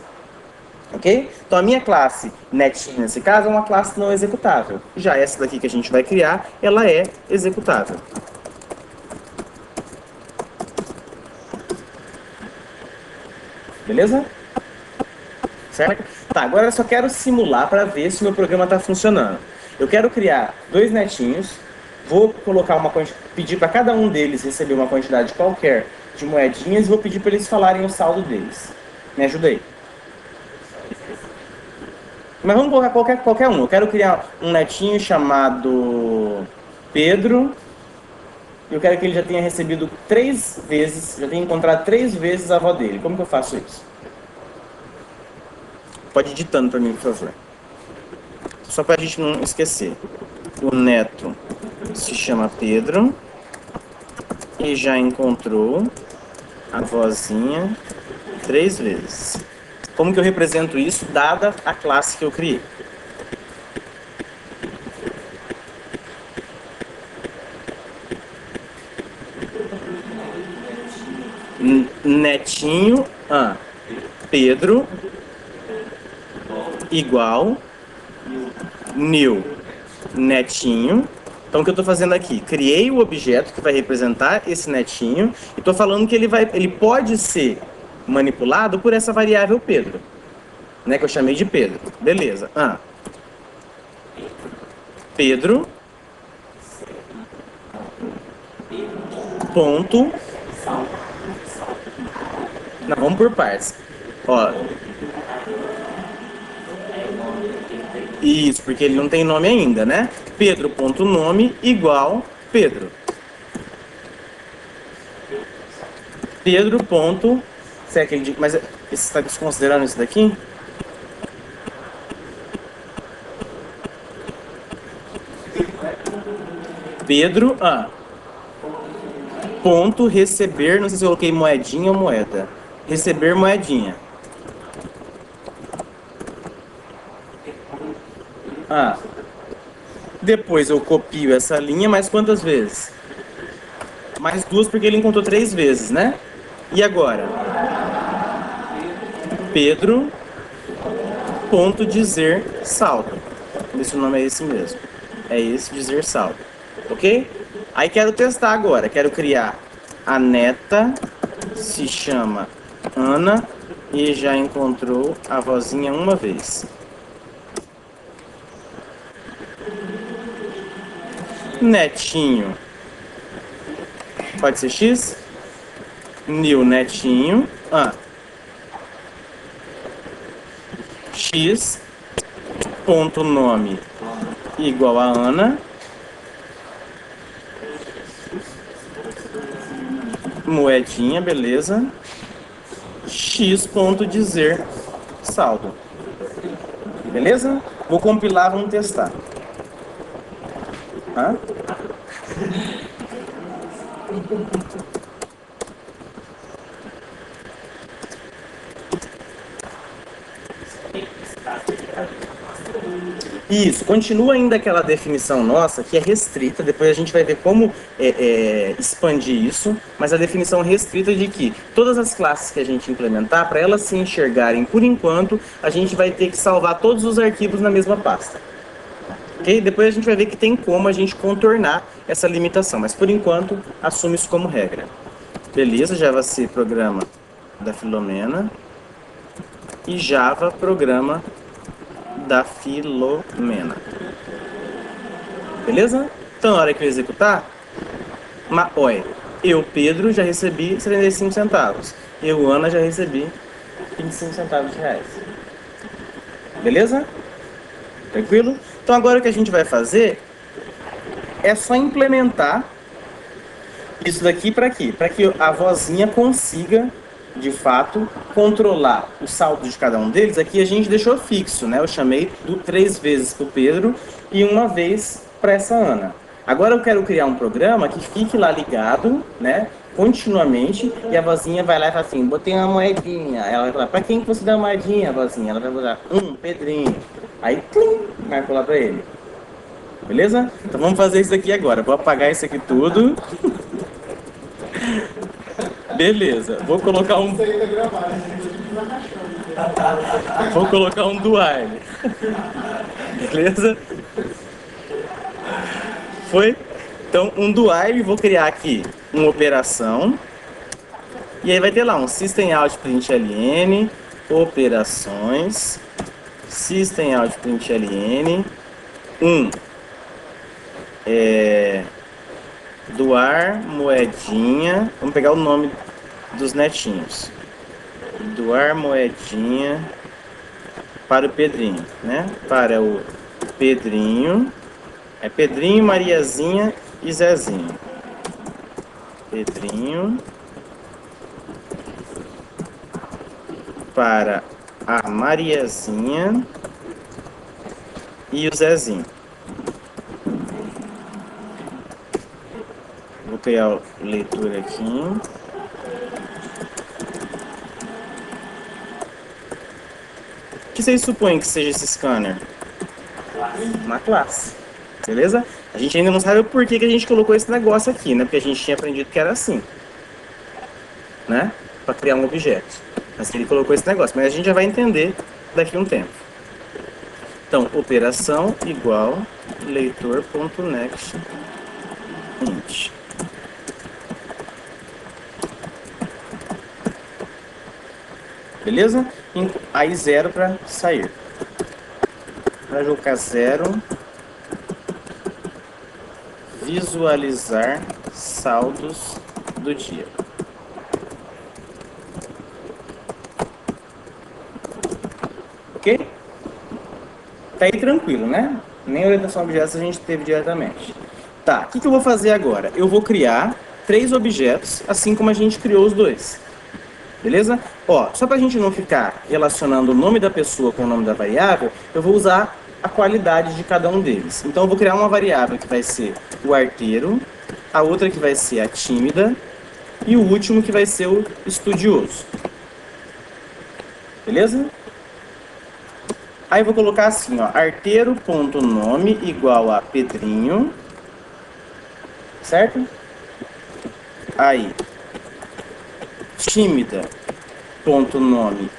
Ok? Então a minha classe netinho, nesse caso, é uma classe não executável. Já essa daqui que a gente vai criar, ela é executável. Beleza? Certo? Tá, agora eu só quero simular para ver se o meu programa está funcionando. Eu quero criar dois netinhos, vou colocar pedir para cada um deles receber uma quantidade qualquer de moedinhas e vou pedir para eles falarem o saldo deles. Me ajuda aí. Mas vamos colocar qualquer um. Eu quero criar um netinho chamado Pedro. Eu quero que ele já tenha recebido 3 vezes, já tenha encontrado 3 vezes a avó dele. Como que eu faço isso? Pode ir ditando para mim, por favor. Só para a gente não esquecer. O neto se chama Pedro e já encontrou a vozinha 3 vezes. Como que eu represento isso, dada a classe que eu criei? Netinho, Pedro, igual, new, netinho. Então o que eu estou fazendo aqui? Criei o objeto que vai representar esse netinho e estou falando que ele pode ser manipulado por essa variável Pedro, né, que eu chamei de Pedro. Beleza. Pedro ponto. Não, vamos por partes. Ó, isso, porque ele não tem nome ainda, né? Pedro.nome igual Pedro. Pedro. Se é aquele, mas você está desconsiderando isso daqui? Pedro, ponto receber, não sei se eu coloquei moedinha ou moeda. Receber moedinha. Depois eu copio essa linha mais quantas vezes? Mais duas, porque ele encontrou 3 vezes, né? E agora? Pedro, ponto dizer saldo. Ver se o nome é esse mesmo. É esse, dizer saldo. Ok? Aí quero testar agora. Quero criar a neta, se chama Ana, e já encontrou a vozinha uma vez. Netinho. Pode ser X? New netinho. X. Ponto nome igual a Ana. Moedinha, beleza. X ponto dizer saldo. Beleza? Vou compilar, vamos testar. Isso, continua ainda aquela definição nossa que é restrita, depois a gente vai ver como expandir isso, mas a definição restrita de que todas as classes que a gente implementar, para elas se enxergarem por enquanto, a gente vai ter que salvar todos os arquivos na mesma pasta. Ok? Depois a gente vai ver que tem como a gente contornar essa limitação, mas por enquanto assume isso como regra. Beleza, Java C programa da Filomena e Java programa da Filomena. Beleza? Então na hora que eu executar, olha, eu, Pedro, já recebi 75 centavos. Eu, Ana, já recebi 25 centavos de reais. Beleza? Tranquilo? Então agora o que a gente vai fazer é só implementar isso daqui para quê? Para que a vozinha consiga, de fato, controlar o saldo de cada um deles. Aqui a gente deixou fixo, né? Eu chamei 3 vezes para o Pedro e uma vez para essa Ana. Agora eu quero criar um programa que fique lá ligado, né? Continuamente, e a vozinha vai lá e fala assim, botei uma moedinha. Ela vai falar, pra quem que você dá uma moedinha, vozinha? Ela vai botar, Pedrinho. Aí, plim, marcou lá pra ele. Beleza? Então vamos fazer isso aqui agora. Vou apagar isso aqui tudo. Beleza, vou colocar um do while. Beleza? Foi? Então, um do while, vou criar aqui uma operação. E aí vai ter lá um system.out.println, operações, system.out.println, doar moedinha. Vamos pegar o nome dos netinhos. Doar moedinha para o Pedrinho, né? Para o Pedrinho. É Pedrinho, Mariazinha e Zezinho. Pedrinho. Para a Mariazinha e o Zezinho. Vou criar a leitura aqui. O que vocês supõem que seja esse scanner? Uma classe. Beleza? A gente ainda não sabe o porquê que a gente colocou esse negócio aqui, né? Porque a gente tinha aprendido que era assim, né? Para criar um objeto. Mas ele colocou esse negócio. Mas a gente já vai entender daqui a um tempo. Então, operação igual leitor.next int. Beleza? Aí 0 para sair. Para jogar 0, visualizar saldos do dia. Ok? Tá aí tranquilo, né? Nem orientação a objetos a gente teve diretamente. Tá, o que eu vou fazer agora? Eu vou criar 3 objetos, assim como a gente criou os dois. Beleza? Ó, só pra gente não ficar relacionando o nome da pessoa com o nome da variável, eu vou usar a qualidade de cada um deles. Então eu vou criar uma variável que vai ser o arteiro, a outra que vai ser a tímida e o último que vai ser o estudioso. Beleza? Aí eu vou colocar assim, ó, arteiro.nome igual a Pedrinho, certo? Aí, tímida.nome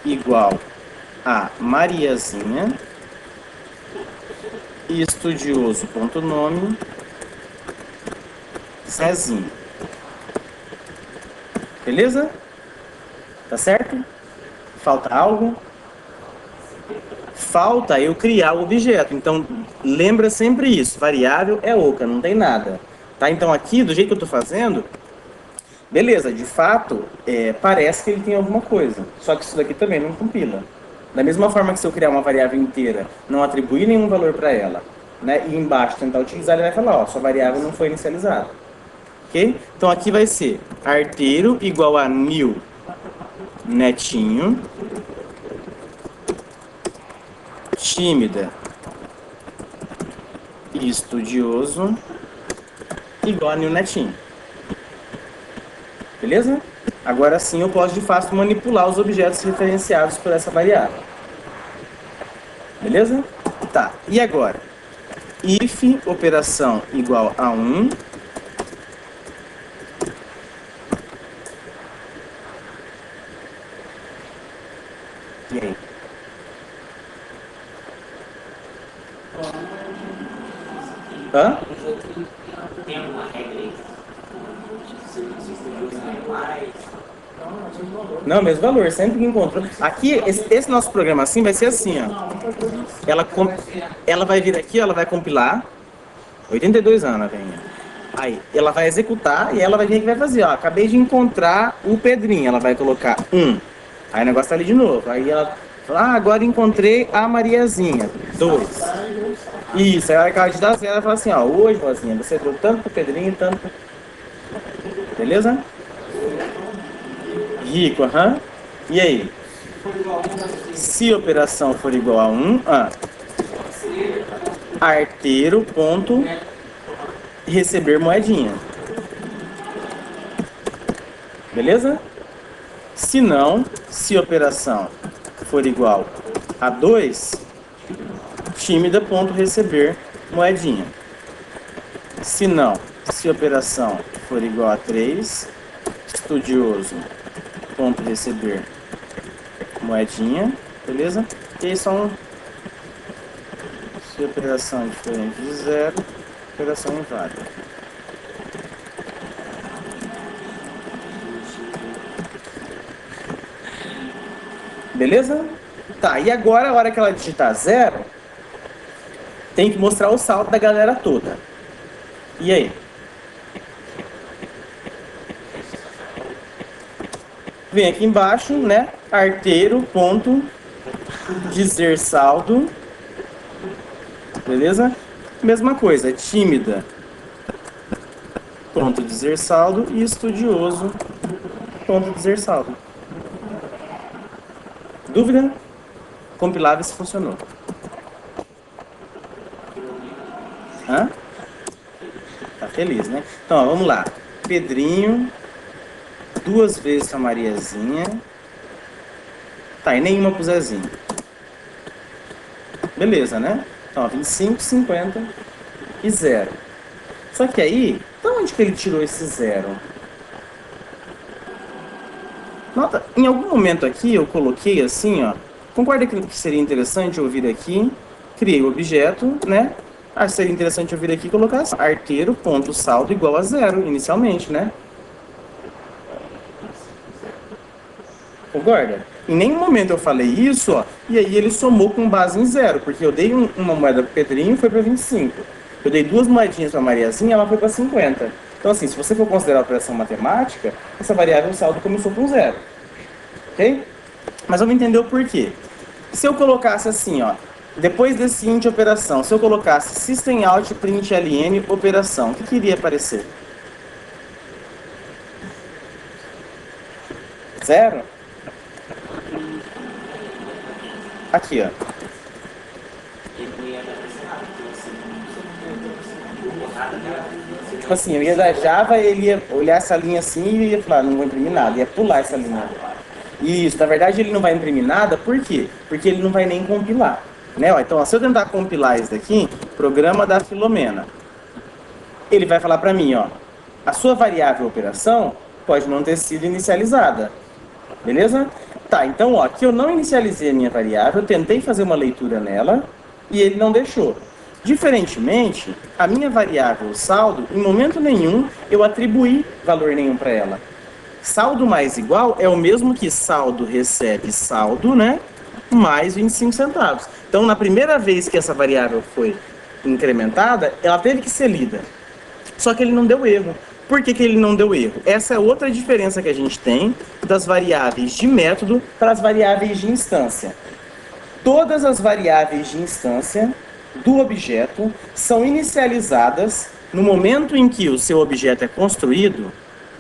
igual a Mariazinha e estudioso.nome Zezinho. Beleza? Tá certo? Falta algo? Falta eu criar o objeto. Então, lembra sempre isso. Variável é oca, não tem nada. Tá? Então, aqui, do jeito que eu tô fazendo, beleza, de fato, parece que ele tem alguma coisa. Só que isso daqui também não compila. Da mesma forma que se eu criar uma variável inteira, não atribuir nenhum valor para ela, né, e embaixo tentar utilizar, ele vai falar, ó, sua variável não foi inicializada. Ok? Então, aqui vai ser arteiro igual a new netinho, tímida e estudioso igual a new netinho. Beleza? Agora sim eu posso de fato manipular os objetos referenciados por essa variável. Beleza? Tá, e agora? If operação igual a 1. E aí? Hã? Tem alguma regra aí? Se não mais. Não, mesmo valor, sempre que encontrou. Aqui, esse nosso programa assim vai ser assim, ó. Ela vai vir aqui, ela vai compilar. 82 anos, velhinha. Aí, ela vai executar e ela vai vir aqui e vai fazer, ó. Acabei de encontrar o Pedrinho. Ela vai colocar 1. Aí o negócio tá ali de novo. Aí ela fala, agora encontrei a Mariazinha. 2. Isso, aí a hora que ela te dá 0, ela fala assim, ó. Hoje, vozinha, você deu tanto pro Pedrinho, tanto. Beleza? Rico, aham. E aí? Se a operação for igual a 1, arteiro ponto receber moedinha. Beleza? Se não, se a operação for igual a 2, tímida ponto receber moedinha. Se não, se a operação for igual a 3, estudioso ponto receber moedinha, beleza? E aí são, se a operação é diferente de 0, operação inválida. Beleza? Tá, e agora a hora que ela digitar 0, tem que mostrar o saldo da galera toda. E aí? Vem aqui embaixo, né? Arteiro ponto dizer saldo. Beleza? Mesma coisa, tímida ponto dizer saldo e estudioso ponto dizer saldo. Dúvida? Compilável se funcionou. Hã? Tá feliz, né? Então, ó, vamos lá. Pedrinho, 2 vezes a Mariazinha. Tá, e nenhuma pro Zezinho. Beleza, né? Então, ó, 25, 50 e 0. Só que aí, de onde que ele tirou esse 0? Nota, em algum momento aqui eu coloquei assim, ó. Concorda que seria interessante eu vir aqui, criei o objeto, né? Seria interessante eu vir aqui e colocar assim, arteiro.saldo igual a 0, inicialmente, né? Concorda? Em nenhum momento eu falei isso, ó, e aí ele somou com base em 0, porque eu dei uma moeda pro Pedrinho e foi para 25. Eu dei 2 moedinhas para Mariazinha, ela foi para 50. Então assim, se você for considerar a operação matemática, essa variável saldo começou com 0. Ok? Mas vamos entender o porquê. Se eu colocasse assim, ó, depois desse int operação, se eu colocasse system out print ln operação, o que iria aparecer? 0? Aqui, ó. Tipo assim, eu ia da Java, ele ia olhar essa linha assim e ia falar, não vou imprimir nada, ia pular essa linha. Isso, na verdade ele não vai imprimir nada, por quê? Porque ele não vai nem compilar. Né? Ó, então, ó, se eu tentar compilar isso daqui, programa da Filomena, ele vai falar para mim, ó, a sua variável operação pode não ter sido inicializada. Beleza? Tá, então, ó, aqui eu não inicializei a minha variável, eu tentei fazer uma leitura nela e ele não deixou. Diferentemente, a minha variável saldo, em momento nenhum, eu atribuí valor nenhum para ela. Saldo mais igual é o mesmo que saldo recebe saldo, né? Mais 25 centavos. Então, na primeira vez que essa variável foi incrementada, ela teve que ser lida. Só que ele não deu erro. Por que ele não deu erro? Essa é outra diferença que a gente tem das variáveis de método para as variáveis de instância. Todas as variáveis de instância do objeto são inicializadas no momento em que o seu objeto é construído.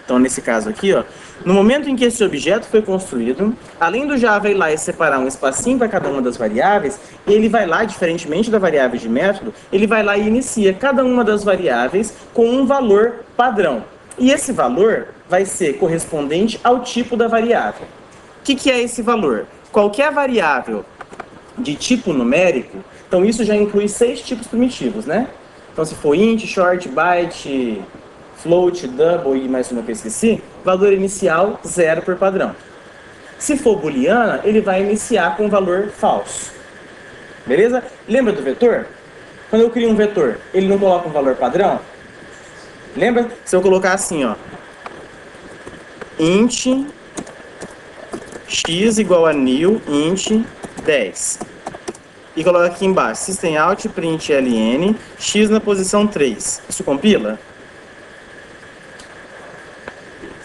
Então, nesse caso aqui, ó, no momento em que esse objeto foi construído, além do Java ir lá e separar um espacinho para cada uma das variáveis, ele vai lá, diferentemente da variável de método, ele vai lá e inicia cada uma das variáveis com um valor padrão. E esse valor vai ser correspondente ao tipo da variável. O que é esse valor? Qualquer variável de tipo numérico, então isso já inclui 6 tipos primitivos, né? Então, se for int, short, byte, float, double e mais uma que eu esqueci, valor inicial 0 por padrão. Se for booleana, ele vai iniciar com valor falso. Beleza? Lembra do vetor? Quando eu crio um vetor, ele não coloca um valor padrão? Lembra? Se eu colocar assim, ó, int x igual a new int 10. E coloca aqui embaixo, system out print ln, x na posição 3. Isso compila?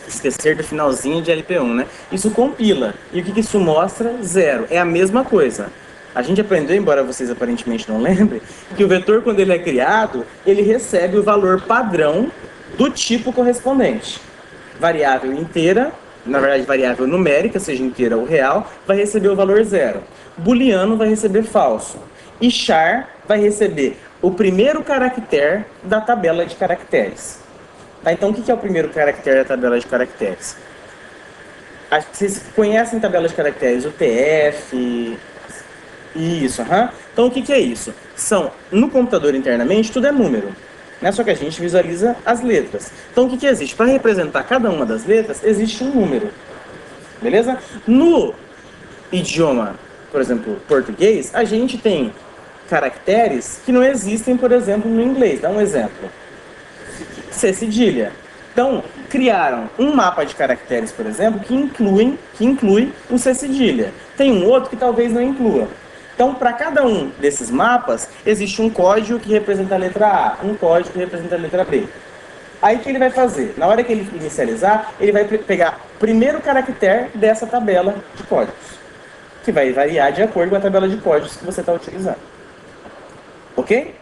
Esquecer do finalzinho de LP1, né? Isso compila. E o que isso mostra? 0. É a mesma coisa. A gente aprendeu, embora vocês aparentemente não lembrem, que o vetor, quando ele é criado, ele recebe o valor padrão do tipo correspondente. Variável inteira, na verdade variável numérica, seja inteira ou real, vai receber o valor 0. Booleano vai receber falso. E char vai receber o primeiro caractere da tabela de caracteres. Tá, então o que é o primeiro caractere da tabela de caracteres? Vocês conhecem tabela de caracteres, o TF, isso, Então o que é isso? No computador internamente tudo é número, né? Só que a gente visualiza as letras. Então o que existe? Para representar cada uma das letras, existe um número. Beleza? No idioma, por exemplo, português, a gente tem caracteres que não existem, por exemplo, no inglês. Dá um exemplo. C cedilha. Então, criaram um mapa de caracteres, por exemplo, que inclui o C cedilha. Tem um outro que talvez não inclua. Então, para cada um desses mapas, existe um código que representa a letra A, um código que representa a letra B. Aí o que ele vai fazer? Na hora que ele inicializar, ele vai pegar o primeiro caractere dessa tabela de códigos, que vai variar de acordo com a tabela de códigos que você está utilizando. Ok?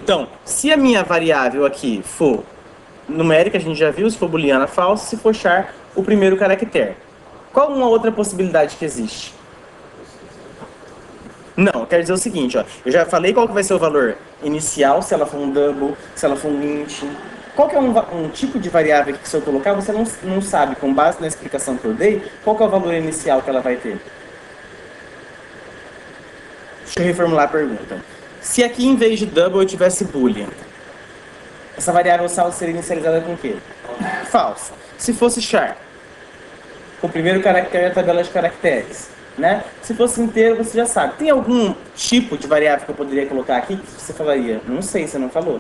Então, se a minha variável aqui for numérica, a gente já viu, se for booleana, falso, se for char, o primeiro caractere. Qual uma outra possibilidade que existe? Não, quer dizer o seguinte, ó, eu já falei qual que vai ser o valor inicial, se ela for um double, se ela for um int. Qual que é um tipo de variável que se eu colocar, você não sabe, com base na explicação que eu dei, qual que é o valor inicial que ela vai ter? Deixa eu reformular a pergunta. Se aqui em vez de double eu tivesse boolean, essa variável saldo seria inicializada com o quê? Falso. Se fosse char, com o primeiro caractere da tabela de caracteres, né? Se fosse inteiro, você já sabe. Tem algum tipo de variável que eu poderia colocar aqui que você falaria? Não sei, você não falou.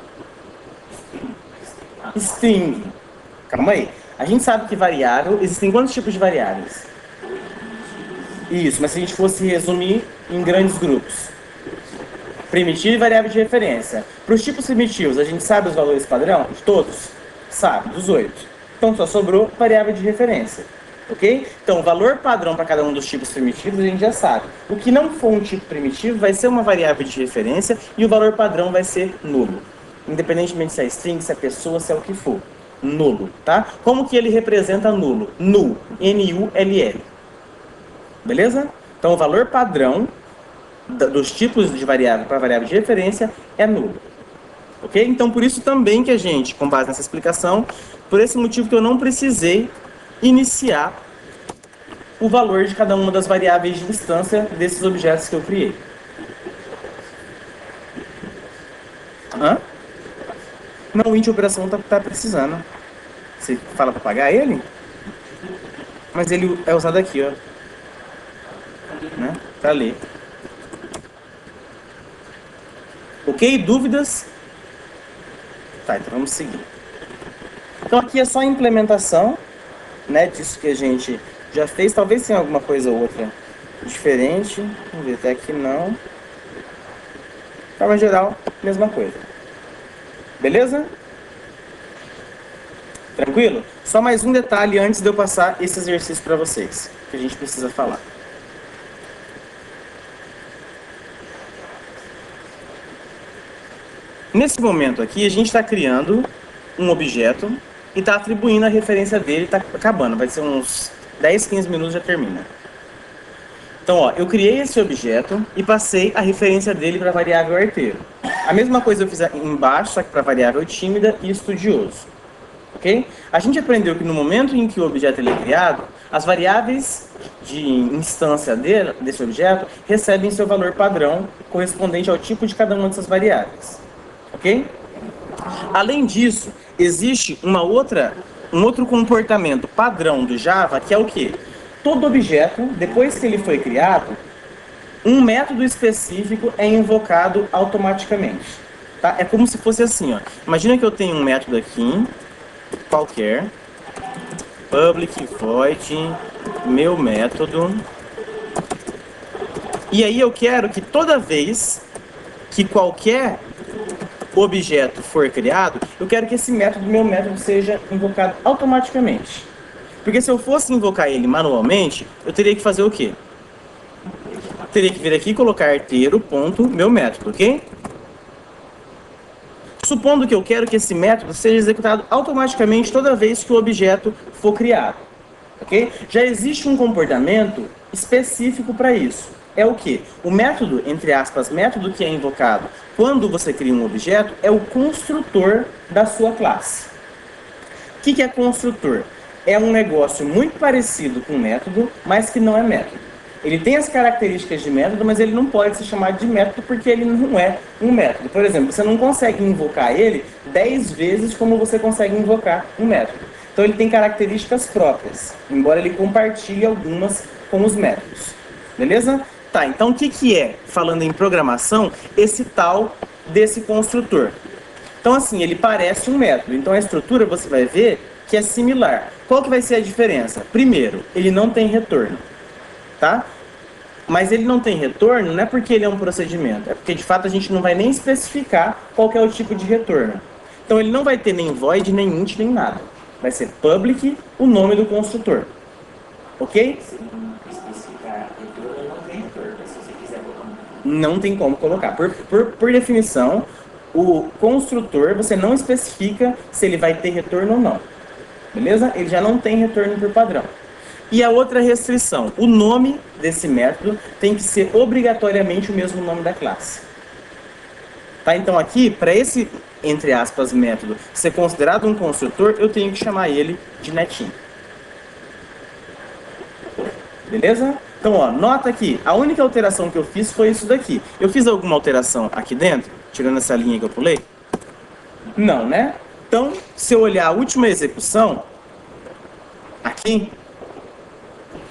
String. Calma aí. A gente sabe que variável, existem quantos tipos de variáveis? Isso, mas se a gente fosse resumir em grandes grupos. Primitivo e variável de referência. Para os tipos primitivos, a gente sabe os valores padrão? De todos? Sabe, dos 8. Então só sobrou variável de referência. Ok? Então, o valor padrão para cada um dos tipos primitivos a gente já sabe. O que não for um tipo primitivo vai ser uma variável de referência e o valor padrão vai ser nulo. Independentemente se é string, se é pessoa, se é o que for. Nulo, tá? Como que ele representa nulo? Null. N-U-L-L. Beleza? Então, o valor padrão dos tipos de variável para variável de referência é nulo. Ok? Então, por isso também que a gente, com base nessa explicação, por esse motivo que eu não precisei iniciar o valor de cada uma das variáveis de instância desses objetos que eu criei. Hã? Não, o int operação tá precisando. Você fala para pagar ele? Mas ele é usado aqui, ó. Né? Tá ali. Ok? Dúvidas? Tá, então vamos seguir. Então aqui é só a implementação, né, disso que a gente já fez. Talvez tenha alguma coisa ou outra diferente. Vamos ver, até aqui não. De forma geral, mesma coisa. Beleza? Tranquilo? Só mais um detalhe antes de eu passar esse exercício para vocês, que a gente precisa falar. Nesse momento aqui, a gente está criando um objeto e está atribuindo a referência dele, está acabando, vai ser uns 10, 15 minutos já termina. Então, ó, eu criei esse objeto e passei a referência dele para a variável arteiro. A mesma coisa eu fiz embaixo, só que para a variável tímida e estudioso. Ok? A gente aprendeu que no momento em que o objeto ele é criado, as variáveis de instância desse objeto recebem seu valor padrão correspondente ao tipo de cada uma dessas variáveis. Ok? Além disso, existe um outro comportamento padrão do Java, que é o quê? Todo objeto, depois que ele foi criado, um método específico é invocado automaticamente. Tá? É como se fosse assim, ó. Imagina que eu tenho um método aqui, qualquer, public void meu método, e aí eu quero que toda vez que qualquer objeto for criado, eu quero que esse meu método seja invocado automaticamente. Porque se eu fosse invocar ele manualmente, eu teria que fazer o quê? Teria que vir aqui e colocar arteiro.meu método, ok? Supondo que eu quero que esse método seja executado automaticamente toda vez que o objeto for criado, ok? Já existe um comportamento específico para isso. É o que? O método, entre aspas, método que é invocado quando você cria um objeto é o construtor da sua classe. O que é construtor? É um negócio muito parecido com método, mas que não é método. Ele tem as características de método, mas ele não pode ser chamado de método porque ele não é um método. Por exemplo, você não consegue invocar ele 10 vezes como você consegue invocar um método. Então ele tem características próprias, embora ele compartilhe algumas com os métodos. Beleza? Tá, então o que é, falando em programação, esse tal desse construtor? Então assim, ele parece um método. Então a estrutura você vai ver que é similar. Qual que vai ser a diferença? Primeiro, ele não tem retorno. Tá? Mas ele não tem retorno não é porque ele é um procedimento, é porque de fato a gente não vai nem especificar qual que é o tipo de retorno. Então ele não vai ter nem void, nem int, nem nada. Vai ser public, o nome do construtor. Ok? Se não especificar retorno, não tem retorno. Se você quiser botar Não tem como colocar. Por definição, o construtor você não especifica se ele vai ter retorno ou não. Beleza? Ele já não tem retorno por padrão. E a outra restrição, o nome desse método tem que ser obrigatoriamente o mesmo nome da classe. Tá? Então aqui, para esse, entre aspas, método ser considerado um construtor, eu tenho que chamar ele de netinho. Beleza? Então, ó, nota aqui, a única alteração que eu fiz foi isso daqui. Eu fiz alguma alteração aqui dentro, tirando essa linha que eu pulei? Não, né? Então, se eu olhar a última execução, aqui,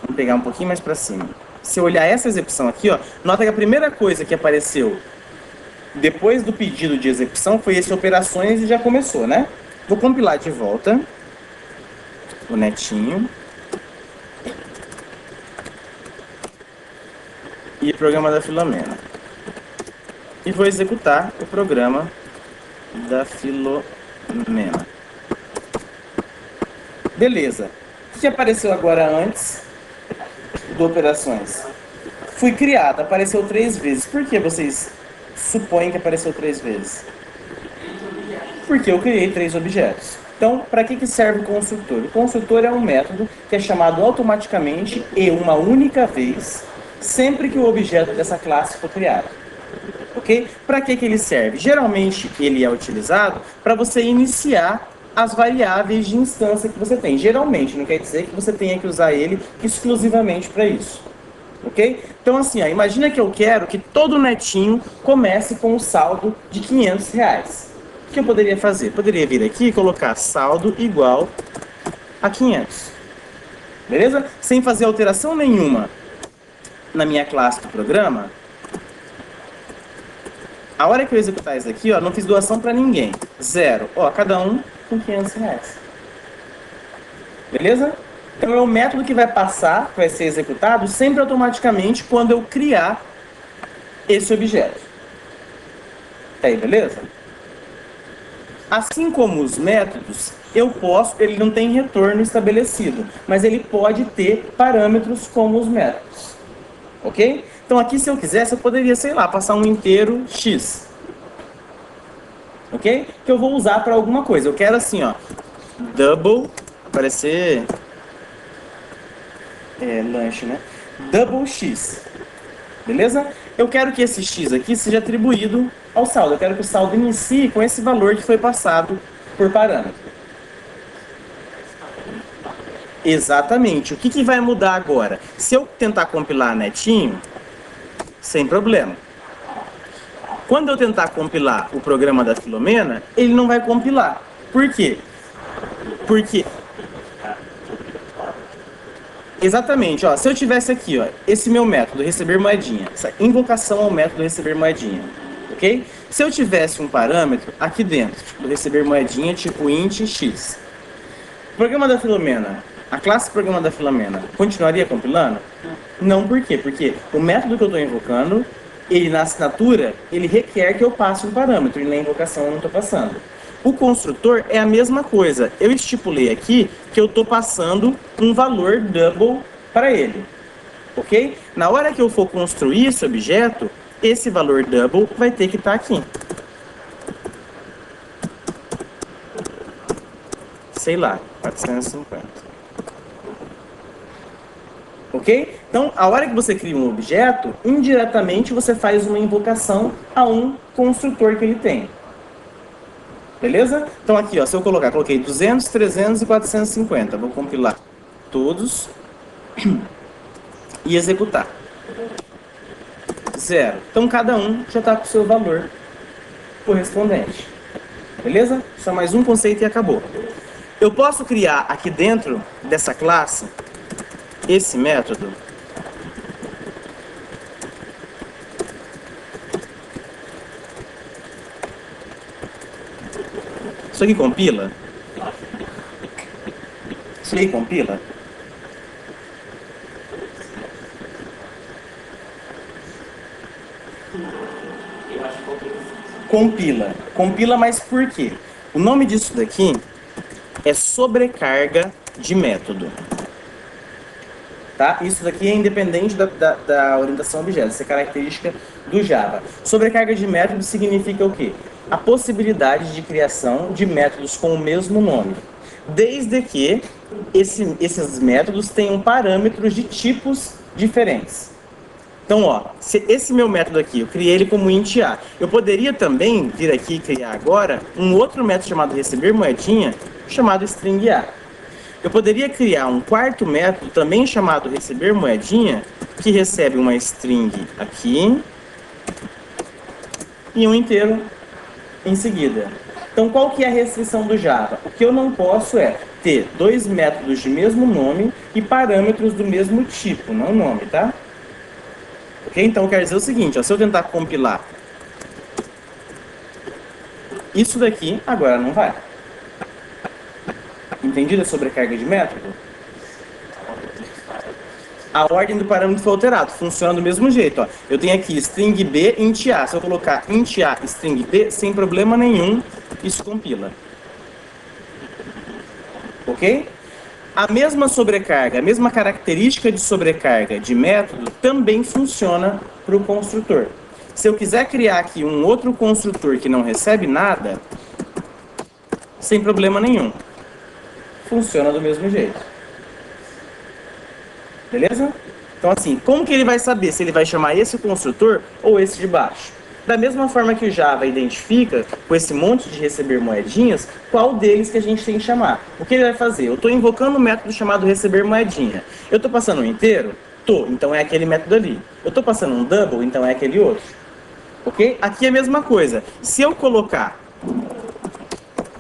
vamos pegar um pouquinho mais para cima. Se eu olhar essa execução aqui, ó, nota que a primeira coisa que apareceu depois do pedido de execução foi esse operações e já começou, né? Vou compilar de volta o netinho. E programa da Filomena. E vou executar o programa da Filomena. Beleza. O que apareceu agora antes do operações? Fui criado, apareceu 3 vezes. Por que vocês supõem que apareceu 3 vezes? Porque eu criei 3 objetos. Então, para que serve o construtor? O construtor é um método que é chamado automaticamente e uma única vez, sempre que o objeto dessa classe for criado. Ok? Para que ele serve? Geralmente, ele é utilizado para você iniciar as variáveis de instância que você tem. Geralmente, não quer dizer que você tenha que usar ele exclusivamente para isso. Ok? Então, assim, ó, imagina que eu quero que todo netinho comece com um saldo de R$500. O que eu poderia fazer? Poderia vir aqui e colocar saldo igual a 500. Beleza? Sem fazer alteração nenhuma na minha classe do programa. A hora que eu executar isso aqui, ó, não fiz doação para ninguém. 0. Ó, cada um com R$500. Beleza? Então é o método que vai passar, que vai ser executado sempre automaticamente quando eu criar esse objeto. Tá aí, beleza? Assim como os métodos, ele não tem retorno estabelecido, mas ele pode ter parâmetros como os métodos. Ok? Então aqui, se eu quisesse, eu poderia, sei lá, passar um inteiro x. Ok? Que eu vou usar para alguma coisa. Eu quero assim, ó, double, aparecer lanche, né? Double x. Beleza? Eu quero que esse x aqui seja atribuído ao saldo. Eu quero que o saldo inicie com esse valor que foi passado por parâmetro. Exatamente. O que vai mudar agora? Se eu tentar compilar netinho, sem problema. Quando eu tentar compilar o programa da Filomena, ele não vai compilar. Por quê? Porque exatamente, ó, se eu tivesse aqui, ó, esse meu método, receber moedinha, essa invocação ao método receber moedinha, ok? Se eu tivesse um parâmetro aqui dentro do receber moedinha, tipo int x, o programa da Filomena, a classe programa da Filomena, continuaria compilando? Não, por quê? Porque o método que eu estou invocando, ele na assinatura, ele requer que eu passe um parâmetro, e na invocação eu não estou passando. O construtor é a mesma coisa. Eu estipulei aqui que eu estou passando um valor double para ele. Ok? Na hora que eu for construir esse objeto, esse valor double vai ter que estar aqui. Sei lá, 450. Ok? Então, a hora que você cria um objeto, indiretamente você faz uma invocação a um construtor que ele tem. Beleza? Então aqui, ó, se eu coloquei 200, 300 e 450. Vou compilar todos e executar. 0. Então cada um já está com o seu valor correspondente. Beleza? Só mais um conceito e acabou. Eu posso criar aqui dentro dessa classe esse método. Isso aqui compila? Isso aqui compila? Compila. Compila, mas por quê? O nome disso daqui é sobrecarga de método. Tá? Isso daqui é independente da orientação a objetos, essa é característica do Java. Sobrecarga de método significa o quê? A possibilidade de criação de métodos com o mesmo nome, desde que esses métodos tenham parâmetros de tipos diferentes. Então, ó, se esse meu método aqui, eu criei ele como int a, eu poderia também vir aqui e criar agora um outro método chamado receber moedinha, chamado string a. Eu poderia criar um quarto método, também chamado receber moedinha, que recebe uma string aqui e um inteiro em seguida. Então, qual que é a restrição do Java? O que eu não posso é ter 2 métodos de mesmo nome e parâmetros do mesmo tipo, não nome, tá? Ok? Então, quer dizer o seguinte, ó, se eu tentar compilar isso daqui, agora não vai. Entendido a sobrecarga de método? A ordem do parâmetro foi alterada, funciona do mesmo jeito. Ó. Eu tenho aqui string b, int a. Se eu colocar int a, string b, sem problema nenhum, isso compila. Ok? A mesma sobrecarga, a mesma característica de sobrecarga de método também funciona para o construtor. Se eu quiser criar aqui um outro construtor que não recebe nada, sem problema nenhum. Funciona do mesmo jeito. Beleza? Então assim, como que ele vai saber se ele vai chamar esse construtor ou esse de baixo? Da mesma forma que o Java identifica, com esse monte de receber moedinhas, qual deles que a gente tem que chamar. O que ele vai fazer? Eu estou invocando um método chamado receber moedinha. Eu estou passando um inteiro? Tô, então é aquele método ali. Eu estou passando um double? Então é aquele outro. Ok? Aqui é a mesma coisa. Se eu colocar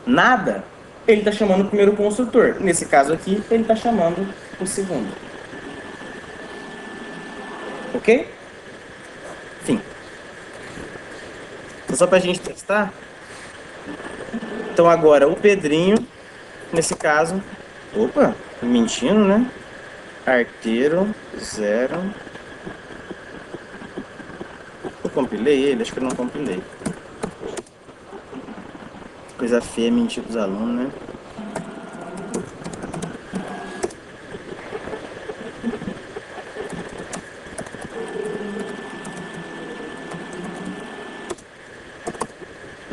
nada, ele está chamando o primeiro construtor. Nesse caso aqui, ele está chamando o segundo. Ok? Fim. Então, só para a gente testar. Então agora o Pedrinho, nesse caso, opa, mentindo, né? Arteiro 0. Eu compilei ele? Acho que eu não compilei. Coisa feia mentir pros alunos, né?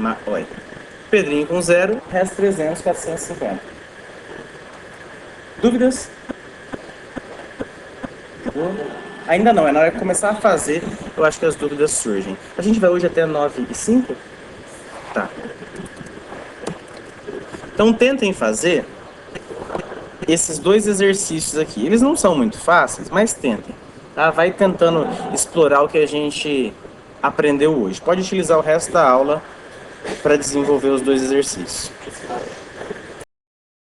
Mas, olha. Pedrinho com 0, resta 300, 450. Dúvidas? Ainda não, é na hora de começar a fazer, eu acho que as dúvidas surgem. A gente vai hoje até 9h05? Tá. Então tentem fazer esses dois exercícios aqui. Eles não são muito fáceis, mas tentem. Tá? Vai tentando explorar o que a gente aprendeu hoje. Pode utilizar o resto da aula para desenvolver os dois exercícios.